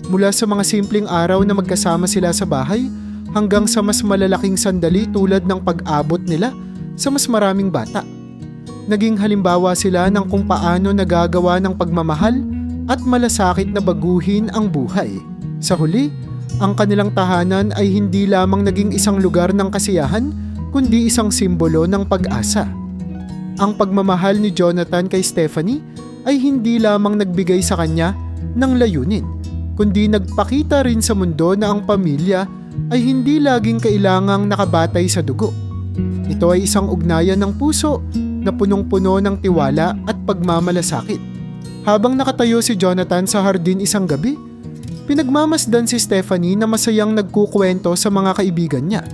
Mula sa mga simpleng araw na magkasama sila sa bahay hanggang sa mas malalaking sandali tulad ng pag-abot nila sa mas maraming bata. Naging halimbawa sila ng kung paano nagagawa ng pagmamahal at malasakit na baguhin ang buhay. Sa huli, ang kanilang tahanan ay hindi lamang naging isang lugar ng kasiyahan, kundi isang simbolo ng pag-asa. Ang pagmamahal ni Jonathan kay Stephanie ay hindi lamang nagbigay sa kanya ng layunin, kundi nagpakita rin sa mundo na ang pamilya ay hindi laging kailangang nakabatay sa dugo. Ito ay isang ugnayan ng puso na punong-puno ng tiwala at pagmamalasakit. Habang nakatayo si Jonathan sa hardin isang gabi, pinagmamasdan si Stephanie na masayang nagkukwento sa mga kaibigan niya.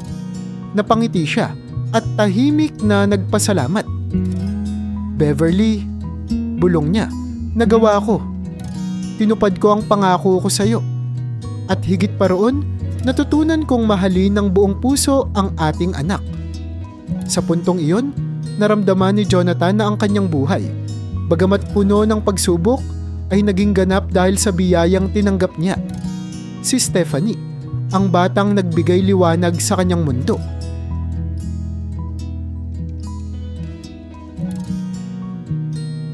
Napangiti siya at tahimik na nagpasalamat. "Beverly," bulong niya, "nagawa ko. Tinupad ko ang pangako ko sa iyo. At higit pa roon, natutunan kong mahalin ng buong puso ang ating anak." Sa puntong iyon, naramdaman ni Jonathan na ang kanyang buhay, bagamat puno ng pagsubok, ay naging ganap dahil sa biyayang tinanggap niya. Si Stephanie, ang batang nagbigay liwanag sa kanyang mundo.